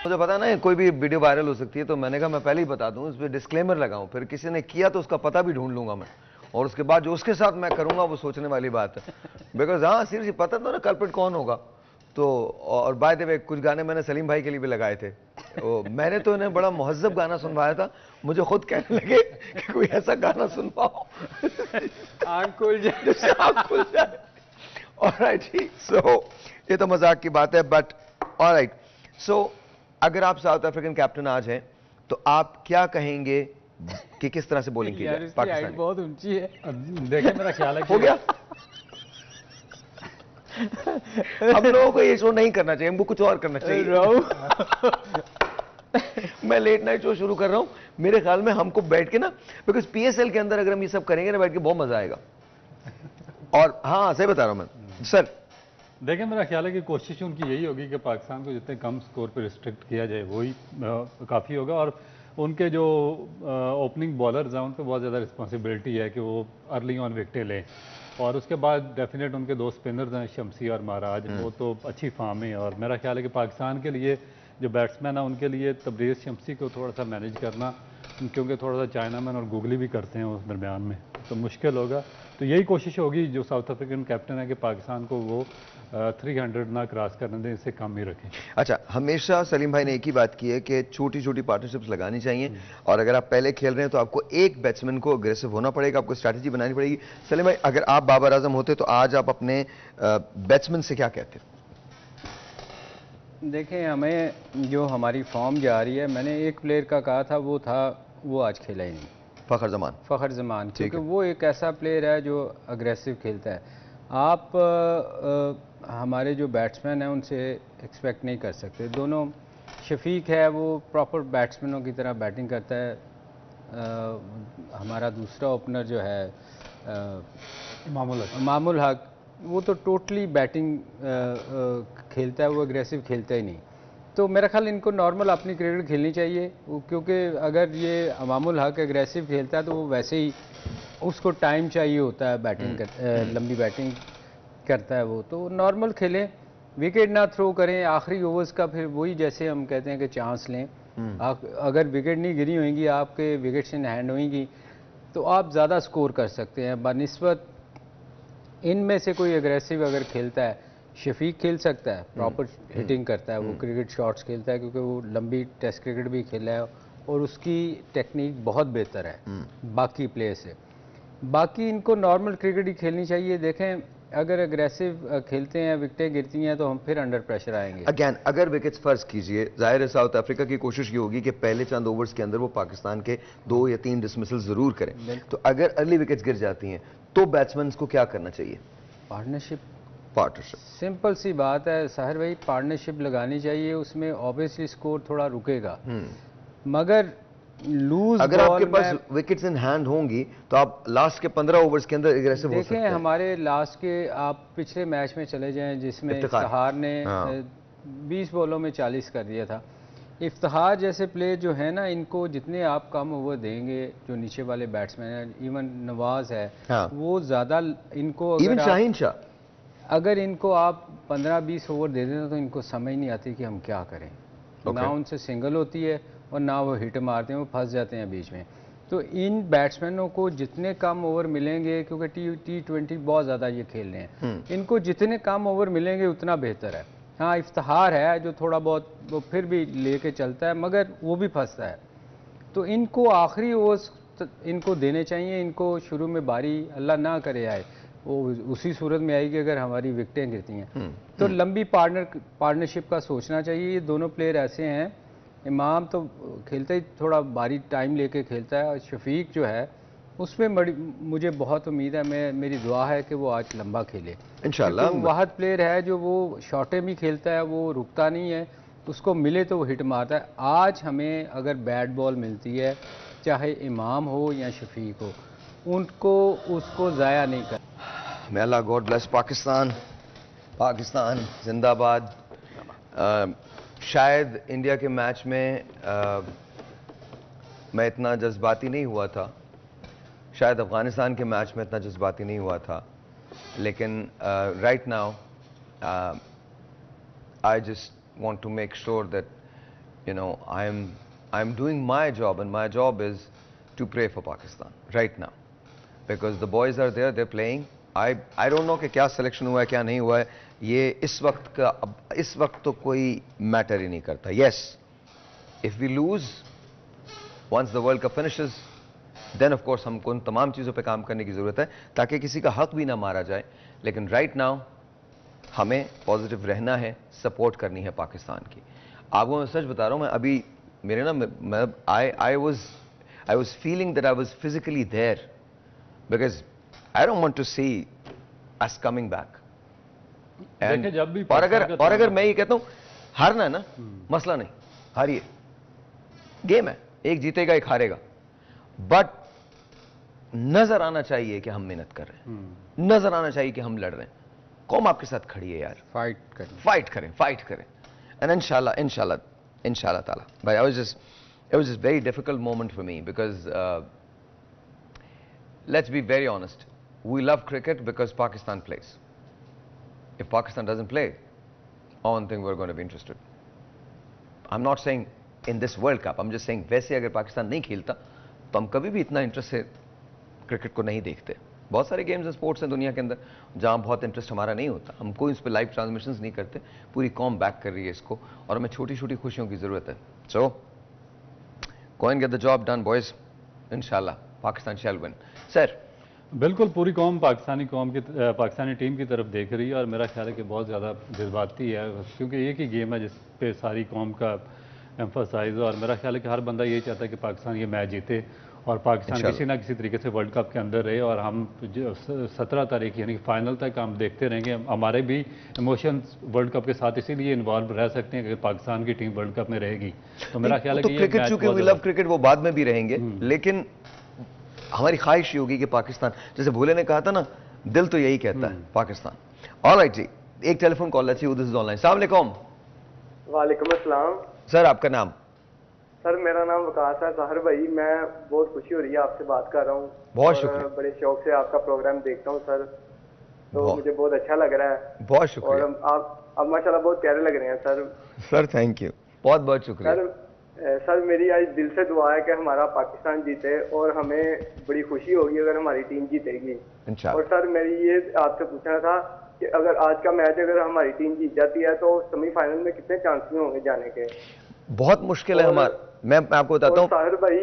मुझे पता ना कोई भी वीडियो वायरल हो सकती है, तो मैंने कहा मैं पहले ही बता दूं, इस पर डिस्क्लेमर लगाऊं, फिर किसी ने किया तो उसका पता भी ढूंढ लूंगा मैं, और उसके बाद जो उसके साथ मैं करूंगा वो सोचने वाली बात है। बिकॉज हाँ, सीरियसली पता तो ना कल्प्रिट कौन होगा। तो और बाय द वे कुछ गाने मैंने सलीम भाई के लिए भी लगाए थे, तो मैंने तो इन्हें बड़ा मुहज्जब गाना सुनवाया था, मुझे खुद कहने लगे कि कोई ऐसा गाना सुनवाओ आँख खुल जाए, आँख खुल जाए। ऑलराइट जी, सो ये तो मजाक की बात है, बट ऑलराइट। सो अगर आप साउथ अफ्रीकन कैप्टन आज हैं तो आप क्या कहेंगे कि किस तरह से बॉलिंग की जाए? पाकिस्तान बहुत ऊंची है। देखिए, मेरा ख्याल है हो गया। हम लोगों को ये शो नहीं करना चाहिए, हमको कुछ और करना चाहिए। मैं लेट नाइट शो शुरू कर रहा हूं, मेरे ख्याल में हमको बैठ के ना, बिकॉज पीएसएल के अंदर अगर हम ये सब करेंगे ना बैठ के, बहुत मजा आएगा। और हाँ, सही बता रहा हूं मैं सर। देखिए, मेरा ख्याल है कि कोशिश उनकी यही होगी कि पाकिस्तान को जितने कम स्कोर पर रिस्ट्रिक्ट किया जाए वही काफ़ी होगा, और उनके जो ओपनिंग बॉलर्स हैं उन पर बहुत ज़्यादा रिस्पॉन्सिबिलिटी है कि वो अर्ली ऑन विकेटें लें, और उसके बाद डेफिनेट उनके दो स्पिनर्स हैं शमसी और महाराज, वो तो अच्छी फॉर्म में, और मेरा ख्याल है कि पाकिस्तान के लिए जो बैट्समैन है उनके लिए तबरेज़ शमसी को थोड़ा सा मैनेज करना, क्योंकि थोड़ा सा चाइनामैन और गूगली भी करते हैं उस दरमियान में, तो मुश्किल होगा। तो यही कोशिश होगी जो साउथ अफ्रीकन कैप्टन है कि पाकिस्तान को वो 300 ना क्रॉस करने दें, इससे कम ही रखें। अच्छा, हमेशा सलीम भाई ने एक ही बात की है कि छोटी छोटी पार्टनरशिप्स लगानी चाहिए, और अगर आप पहले खेल रहे हैं तो आपको एक बैट्समैन को अग्रेसिव होना पड़ेगा, आपको स्ट्रैटेजी बनानी पड़ेगी। सलीम भाई, अगर आप बाबर आजम होते तो आज आप अपने बैट्समैन से क्या कहते? देखें, हमें जो हमारी फॉर्म जा रही है, मैंने एक प्लेयर का कहा था, वो आज खेला ही नहीं, फ़खर जमान, क्योंकि वो एक ऐसा प्लेयर है जो अग्रेसिव खेलता है। आप हमारे जो बैट्समैन हैं उनसे एक्सपेक्ट नहीं कर सकते। दोनों, शफीक है वो प्रॉपर बैट्समैनों की तरह बैटिंग करता है, हमारा दूसरा ओपनर जो है इमामुल हक, वो तो टोटली बैटिंग खेलता है, वो अग्रेसिव खेलता ही नहीं। तो मेरा ख्याल इनको नॉर्मल अपनी क्रिकेट खेलनी चाहिए, क्योंकि अगर ये अमामुल हक एग्रेसिव खेलता है तो वो वैसे ही उसको टाइम चाहिए होता है बैटिंग लंबी बैटिंग करता है वो, तो नॉर्मल खेलें, विकेट ना थ्रो करें आखिरी ओवर्स का, फिर वही जैसे हम कहते हैं कि चांस लें। अगर विकेट नहीं गिरी होंगी, आपके विकेट्स इन हैंड होंगी, तो आप ज़्यादा स्कोर कर सकते हैं। बनिस्बत इनमें से कोई एग्रेसिव अगर खेलता है, शफीक खेल सकता है, प्रॉपर हिटिंग करता है, वो क्रिकेट शॉट्स खेलता है, क्योंकि वो लंबी टेस्ट क्रिकेट भी खेला है और उसकी टेक्निक बहुत बेहतर है बाकी प्लेयर से। बाकी इनको नॉर्मल क्रिकेट ही खेलनी चाहिए। देखें अगर एग्रेसिव खेलते हैं, विकेटें गिरती हैं, तो हम फिर अंडर प्रेशर आएंगे। अगेन अगर विकेट्स फर्ज कीजिए, जाहिर है साउथ अफ्रीका की कोशिश ये होगी कि पहले चंद ओवर्स के अंदर वो पाकिस्तान के 2 या 3 डिसमिसल जरूर करें, तो अगर अर्ली विकेट्स गिर जाती हैं तो बैट्समैन को क्या करना चाहिए? पार्टनरशिप सिंपल सी बात है साहिर भाई, पार्टनरशिप लगानी चाहिए, उसमें ऑब्वियसली स्कोर थोड़ा रुकेगा, मगर लूज अगर आपके पास विकेट्स इन हैंड होंगी तो आप लास्ट के 15 ओवर्स के अंदर एग्रेसिव हो सकते हैं। देखें हमारे लास्ट के आप पिछले मैच में चले जाएं जिसमें इफ्तिखार ने 20 बॉलों में 40 कर दिया था। इफ्तिखार जैसे प्लेयर जो है ना, इनको जितने आप कम ओवर देंगे, जो नीचे वाले बैट्समैन हैं, इवन नवाज है, वो ज्यादा इनको इवन शाहीन शाह, अगर इनको आप 15-20 ओवर दे दें तो इनको समझ नहीं आती कि हम क्या करें। ना उनसे सिंगल होती है और ना वो हिट मारते हैं, वो फंस जाते हैं बीच में। तो इन बैट्समैनों को जितने कम ओवर मिलेंगे, क्योंकि T20 बहुत ज़्यादा ये खेल रहे हैं, इनको जितने कम ओवर मिलेंगे उतना बेहतर है। हाँ इफ्तिखार है जो थोड़ा बहुत वो फिर भी लेके चलता है, मगर वो भी फंसता है। तो इनको आखिरी ओवर्स इनको देने चाहिए। इनको शुरू में बारी अल्लाह ना करे आए, वो उसी सूरत में आएगी अगर हमारी विकेटें गिरती हैं। तो लंबी पार्टनरशिप का सोचना चाहिए। ये दोनों प्लेयर ऐसे हैं, इमाम तो खेलते ही थोड़ा बारी टाइम लेके खेलता है, और शफीक जो है उसमें मुझे बहुत उम्मीद है, मेरी दुआ है कि वो आज लंबा खेले इंशाल्लाह। वाहद प्लेयर है जो वो शॉर्टे भी खेलता है, वो रुकता नहीं है, उसको मिले तो वो हिट मारता है। आज हमें अगर बैट बॉल मिलती है, चाहे इमाम हो या शफीक हो, उनको उसको ज़ाया नहीं कर। May Allah God bless Pakistan, Pakistan जिंदाबाद। शायद इंडिया के मैच में मैं इतना जज्बाती नहीं हुआ था, शायद अफगानिस्तान के मैच में इतना जज्बाती नहीं हुआ था, लेकिन right now I just want to make sure that you know I am doing my job, and my job is to pray for Pakistan right now, because the boys are there, they are playing. I don't know कि क्या selection हुआ है क्या नहीं हुआ है, ये इस वक्त तो कोई मैटर ही नहीं करता। Yes, if we lose once the world cup finishes, then of course हमको उन तमाम चीज़ों पे काम करने की ज़रूरत है ताकि किसी का हक भी ना मारा जाए। लेकिन राइट नाउ हमें पॉजिटिव रहना है, सपोर्ट करनी है पाकिस्तान की। आपको मैं सच बता रहा हूँ, मैं अभी मेरे ना I was feeling that I was physically there, because I don't want to see us coming back. और अगर मैं ये कहता हूं हारना है ना, मसला नहीं, हारिए, गेम है, एक जीतेगा एक हारेगा, बट नजर आना चाहिए कि हम मेहनत कर रहे हैं, नजर आना चाहिए कि हम लड़ रहे हैं। कौम आपके साथ खड़ी है यार, फाइट करें। एंड इंशाल्लाह ताला भाई, it was just very difficult moment for me because let's be very honest, we love cricket because Pakistan plays. If Pakistan doesn't play, I don't think we're going to be interested. I'm not saying in this World Cup, I'm just saying वैसे अगर पाकिस्तान नहीं खेलता तो हम कभी भी इतना interest से क्रिकेट को नहीं देखते। बहुत सारे गेम्स और स्पोर्ट्स हैं दुनिया के अंदर जहां बहुत इंटरेस्ट हमारा नहीं होता, हम कोई इस पर लाइव ट्रांसमिशंस नहीं करते। पूरी कॉम बैक कर रही है इसको, और हमें छोटी छोटी खुशियों की जरूरत है। सो go and get the job done boys, इंशाल्लाह पाकिस्तान shall win। सर बिल्कुल, पूरी कौम पाकिस्तानी टीम की तरफ देख रही है, और मेरा ख्याल है कि बहुत ज़्यादा जज्बाती है, क्योंकि एक ही गेम है जिस पे सारी कौम का एम्फोसाइज है। और मेरा ख्याल है कि हर बंदा यही चाहता है कि पाकिस्तान ये मैच जीते और पाकिस्तान किसी ना किसी तरीके से वर्ल्ड कप के अंदर रहे, और हम 17 तारीख यानी फाइनल तक हम देखते रहेंगे। हमारे भी इमोशंस वर्ल्ड कप के साथ इसीलिए इन्वॉल्व रह सकते हैं कि पाकिस्तान की टीम वर्ल्ड कप में रहेगी। तो मेरा ख्याल है कि क्रिकेट, चूंकि वी लव क्रिकेट, वो बाद में भी रहेंगे, लेकिन हमारी ख्वाहिश ये होगी कि पाकिस्तान, जैसे भूले ने कहा था ना, दिल तो यही कहता है पाकिस्तान। ऑलराइट जी, एक टेलीफोन कॉल अच्छी, दिस इज ऑनलाइन। अस्सलाम वालेकुम। वालेकुम अस्सलाम। सर आपका नाम? सर मेरा नाम वकास है। साहिर भाई मैं बहुत खुशी हो रही है आपसे बात कर रहा हूँ। बहुत शुक्रिया। बड़े शौक से आपका प्रोग्राम देखता हूँ सर, तो मुझे बहुत अच्छा लग रहा है। बहुत शुक्रिया। और आप माशाल्लाह बहुत प्यारे लग रहे हैं सर। सर थैंक यू, बहुत बहुत शुक्रिया। सर मेरी आज दिल से दुआ है कि हमारा पाकिस्तान जीते और हमें बड़ी खुशी होगी अगर हमारी टीम जीतेगी इंशाअल्लाह। और सर मेरी ये आपसे पूछना था कि अगर आज का मैच अगर हमारी टीम जीत जाती है तो सेमीफाइनल में कितने चांसेस होंगे जाने के? बहुत मुश्किल है हमारा, मैं आपको बताता हूँ। साहिर भाई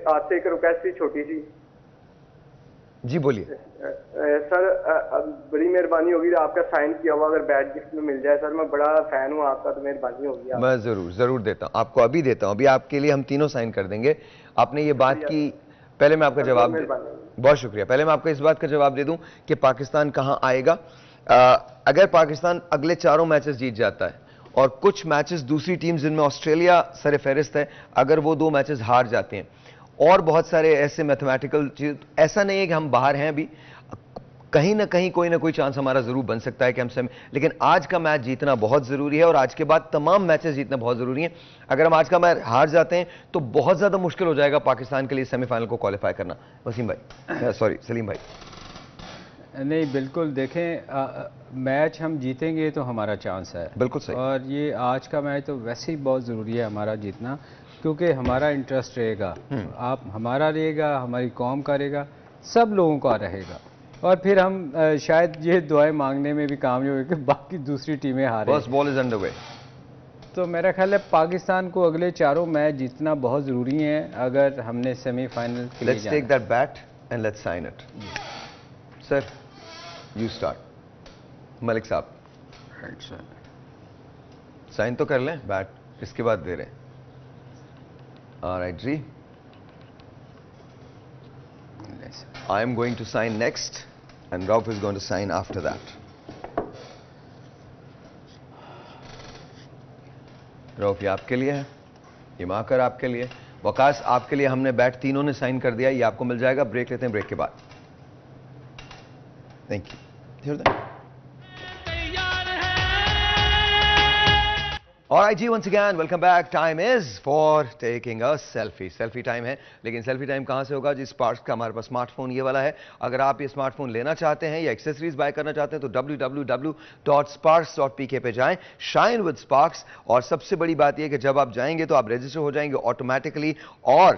आपसे एक रिक्वेस्ट थी छोटी सी। जी बोलिए। सर बड़ी मेहरबानी होगी आपका साइन किया हुआ अगर बैट गिफ्ट में मिल जाए। सर मैं बड़ा फैन हूँ आपका, तो मेहरबानी होगी। मैं जरूर देता हूँ आपको, अभी देता हूँ। अभी आपके लिए हम तीनों साइन कर देंगे। आपने ये बात की, पहले मैं आपका जवाब बहुत शुक्रिया। पहले मैं आपको इस बात का जवाब दे दूं कि पाकिस्तान कहां आएगा। अगर पाकिस्तान अगले चारों मैचेस जीत जाता है और कुछ मैचेस दूसरी टीम जिनमें ऑस्ट्रेलिया सर फहरिस्त है, अगर वो 2 मैचेस हार जाते हैं और बहुत सारे ऐसे मैथमेटिकल चीज, ऐसा नहीं है कि हम बाहर हैं अभी, कहीं ना कहीं कोई ना कोई चांस हमारा जरूर बन सकता है कि हम सेमी, लेकिन आज का मैच जीतना बहुत जरूरी है और आज के बाद तमाम मैचेस जीतना बहुत जरूरी है। अगर हम आज का मैच हार जाते हैं तो बहुत ज्यादा मुश्किल हो जाएगा पाकिस्तान के लिए सेमीफाइनल को क्वालिफाई करना। वसीम भाई, सॉरी सलीम भाई। नहीं बिल्कुल, देखें मैच हम जीतेंगे तो हमारा चांस है, बिल्कुल सही। और ये आज का मैच तो वैसे ही बहुत ज़रूरी है हमारा जीतना, क्योंकि हमारा इंटरेस्ट रहेगा, आप हमारा रहेगा, हमारी कौम का रहेगा, सब लोगों का रहेगा, और फिर हम शायद ये दुआएं मांगने में भी कामयाब हो कि बाकी दूसरी टीमें हारें। First ball is under way. तो मेरा ख्याल है पाकिस्तान को अगले चारों मैच जीतना बहुत ज़रूरी है अगर हमने सेमीफाइनल के लिए let's take that bat and let's sign it. Sir you start. Malik साहब साइन तो कर लें, बैट इसके बाद दे रहे हैं। ऑलराइट जी, I am going to sign next and Rauf is going to sign after that. Rauf ये आपके लिए है, ये माकर आपके लिए, वकास आपके लिए हमने बैट तीनों ने साइन कर दिया, ये आपको मिल जाएगा। ब्रेक लेते हैं, ब्रेक के बाद। Thank you. Alright जी, once again welcome back. Time is for taking a selfie. Selfie time है, लेकिन selfie time कहाँ से होगा जी? स्पार्क्स का हमारे पास स्मार्टफोन ये वाला है। अगर आप ये स्मार्टफोन लेना चाहते हैं या एक्सेसरीज बाय करना चाहते हैं तो www.sparks.pk पे जाएं। Shine with sparks. और सबसे बड़ी बात यह कि जब आप जाएंगे तो आप रजिस्टर हो जाएंगे ऑटोमेटिकली, और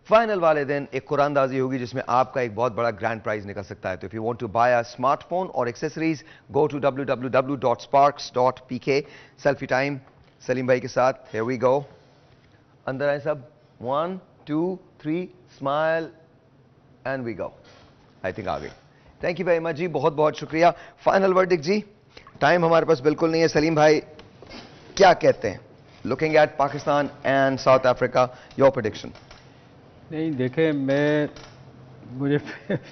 फाइनल वाले दिन एक कुरानदाजी होगी जिसमें आपका एक बहुत बड़ा ग्रैंड प्राइज निकल सकता है। तो if you want to buy a smartphone और accessories, go to www.sparks.pk। Selfie time Salim भाई के साथ, हियर वी गो। अंदर आए सब, 1 2 3, smile and we go. I think आ गई। थैंक यू वेरी मच जी, बहुत बहुत शुक्रिया। फाइनल वर्डिक्ट जी, टाइम हमारे पास बिल्कुल नहीं है। सलीम भाई क्या कहते हैं looking at Pakistan and south Africa, your prediction? नहीं देखें, मुझे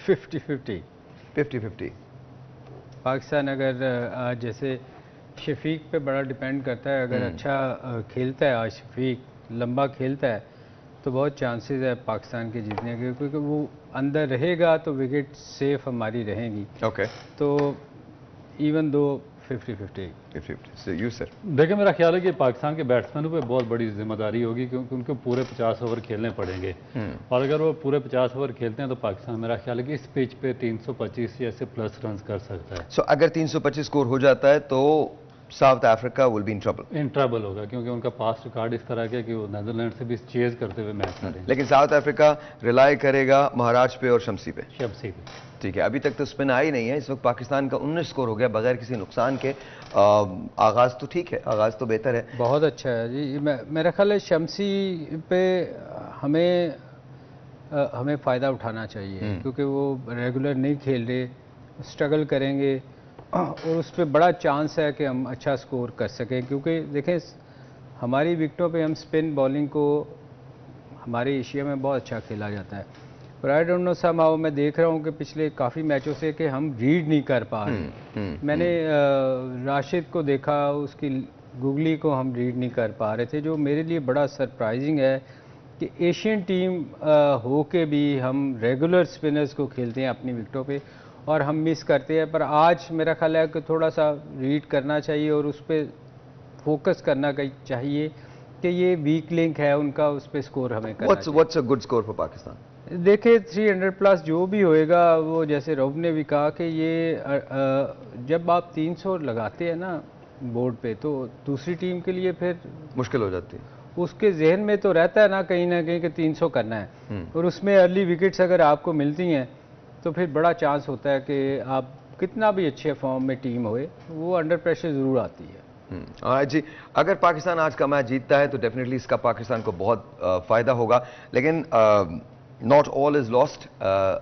50-50 पाकिस्तान अगर आज जैसे शफीक पे बड़ा डिपेंड करता है, अगर अच्छा खेलता है आज शफीक, लंबा खेलता है तो बहुत चांसेस है पाकिस्तान के जीतने के, क्योंकि वो अंदर रहेगा तो विकेट सेफ हमारी रहेंगी। ओके, तो इवन दो 50-50। You sir? देखिए मेरा ख्याल है कि पाकिस्तान के बैट्समैनों पे बहुत बड़ी जिम्मेदारी होगी, क्योंकि उनको पूरे 50 ओवर खेलने पड़ेंगे, और अगर वो पूरे 50 ओवर खेलते हैं तो पाकिस्तान मेरा ख्याल है कि इस पिच पे 325 या ऐसे प्लस रन कर सकता है। सो अगर 325 स्कोर हो जाता है तो south Africa will be in trouble होगा, क्योंकि उनका पास्ट रिकॉर्ड इस तरह का है कि वो नीदरलैंड से भी चेज करते हुए मैच करेंगे। लेकिन साउथ अफ्रीका रिलाई करेगा महाराज पे और शमसी पे। ठीक है, अभी तक तो स्पिन आई नहीं है। इस वक्त पाकिस्तान का 19 स्कोर हो गया बगैर किसी नुकसान के। आगाज तो ठीक है, आगाज तो बेहतर है, बहुत अच्छा है जी। मेरा ख्याल है शमसी पे हमें फ़ायदा उठाना चाहिए, क्योंकि वो रेगुलर नहीं खेल रहे, स्ट्रगल करेंगे और उस पर बड़ा चांस है कि हम अच्छा स्कोर कर सकें, क्योंकि देखें हमारी विकेटों पे हम स्पिन बॉलिंग को हमारे एशिया में बहुत अच्छा खेला जाता है, पर आई डोंट नो समहाउ मैं देख रहा हूँ कि पिछले काफ़ी मैचों से कि हम रीड नहीं कर पा रहे। मैंने राशिद को देखा, उसकी गुगली को हम रीड नहीं कर पा रहे थे, जो मेरे लिए बड़ा सरप्राइजिंग है कि एशियन टीम हो के भी हम रेगुलर स्पिनर्स को खेलते हैं अपनी विकेटों पे और हम मिस करते हैं। पर आज मेरा ख्याल है कि थोड़ा सा रीड करना चाहिए और उस पर फोकस करना चाहिए कि ये वीक लिंक है उनका, उस पर स्कोर हमें करना चाहिए। What's a good score for Pakistan? देखिए 300 प्लस जो भी होएगा, वो जैसे रऊफ ने भी कहा कि ये जब आप 300 लगाते हैं ना बोर्ड पे, तो दूसरी टीम के लिए फिर मुश्किल हो जाती है। उसके जहन में तो रहता है ना कहीं कि 300 करना है, और उसमें अर्ली विकेट्स अगर आपको मिलती हैं तो फिर बड़ा चांस होता है कि आप कितना भी अच्छे फॉर्म में टीम होए, वो अंडर प्रेशर ज़रूर आती है। जी, अगर पाकिस्तान आज का मैच जीतता है तो डेफिनेटली इसका पाकिस्तान को बहुत फ़ायदा होगा, लेकिन नॉट ऑल इज़ लॉस्ट।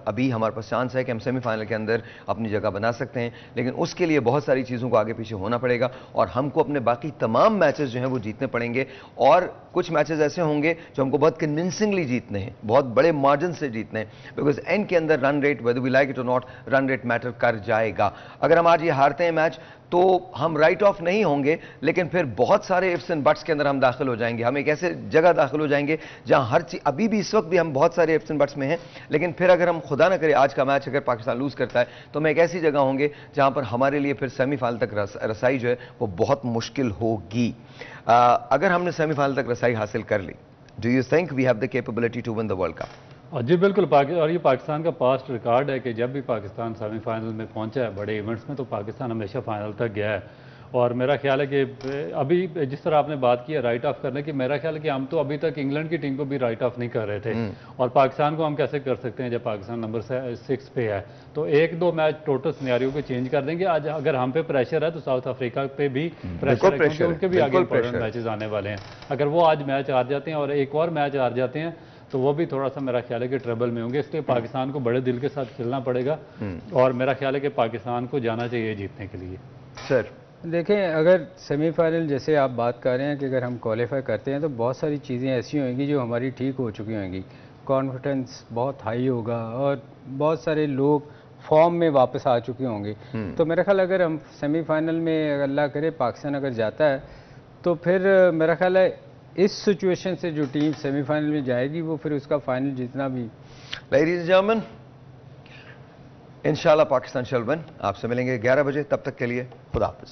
अभी हमारे पास चांस है कि हम सेमीफाइनल के अंदर अपनी जगह बना सकते हैं, लेकिन उसके लिए बहुत सारी चीज़ों को आगे पीछे होना पड़ेगा और हमको अपने बाकी तमाम मैचेस जो हैं वो जीतने पड़ेंगे। और कुछ मैचेस ऐसे होंगे जो हमको बहुत कन्विंसिंगली जीतने हैं, बहुत बड़े मार्जिन से जीतने हैं, बिकॉज एंड के अंदर run rate, whether we like it और नॉट, रन रेट मैटर कर जाएगा। अगर हम आज ये हारते हैं मैच तो हम राइट ऑफ नहीं होंगे, लेकिन फिर बहुत सारे इफ्स एंड बट्स के अंदर हम दाखिल हो जाएंगे। हम एक ऐसे जगह दाखिल हो जाएंगे जहां हर चीज, अभी भी इस वक्त भी हम बहुत सारे इफ्स एंड बट्स में हैं, लेकिन फिर अगर हम खुदा ना करे आज का मैच अगर पाकिस्तान लूज करता है तो हम एक ऐसी जगह होंगे जहां पर हमारे लिए फिर सेमीफाइनल तक रसाई जो है वो बहुत मुश्किल होगी। अगर हमने सेमीफाइनल तक रसाई हासिल कर ली, do you think we have the capability to win the world cup? जी बिल्कुल, और ये पाकिस्तान का पास्ट रिकॉर्ड है कि जब भी पाकिस्तान सेमीफाइनल में पहुंचा है बड़े इवेंट्स में, तो पाकिस्तान हमेशा फाइनल तक गया है। और मेरा ख्याल है कि अभी जिस तरह आपने बात की है राइट ऑफ करने की, मेरा ख्याल है कि हम तो अभी तक इंग्लैंड की टीम को भी राइट ऑफ नहीं कर रहे थे, और पाकिस्तान को हम कैसे कर सकते हैं जब पाकिस्तान नंबर 6 पे है। तो 1-2 मैच टोटल सिनेरियो को चेंज कर देंगे। आज अगर हम पे प्रेशर है तो साउथ अफ्रीका पे भी प्रेशर है, क्योंकि उनके भी आगे इंपॉर्टेंट मैचेस आने वाले हैं। अगर वो आज मैच हार जाते हैं और एक और मैच हार जाते हैं तो वो भी थोड़ा सा मेरा ख्याल है कि ट्रबल में होंगे। इसलिए पाकिस्तान को बड़े दिल के साथ खेलना पड़ेगा, और मेरा ख्याल है कि पाकिस्तान को जाना चाहिए जीतने के लिए। सर देखें, अगर सेमीफाइनल जैसे आप बात कर रहे हैं कि अगर हम क्वालिफाई करते हैं तो बहुत सारी चीज़ें ऐसी होंगी जो हमारी ठीक हो चुकी होंगी, कॉन्फिडेंस बहुत हाई होगा और बहुत सारे लोग फॉर्म में वापस आ चुके होंगे। तो मेरा ख्याल अगर हम सेमीफाइनल में अल्लाह करे पाकिस्तान अगर जाता है तो फिर मेरा ख्याल है इस सिचुएशन से जो टीम सेमीफाइनल में जाएगी वो फिर उसका फाइनल जीतना भी। लेडीज एंड जेंटलमैन, इंशाल्लाह पाकिस्तान शैल विन। आपसे मिलेंगे 11 बजे, तब तक के लिए खुदा हाफिज़।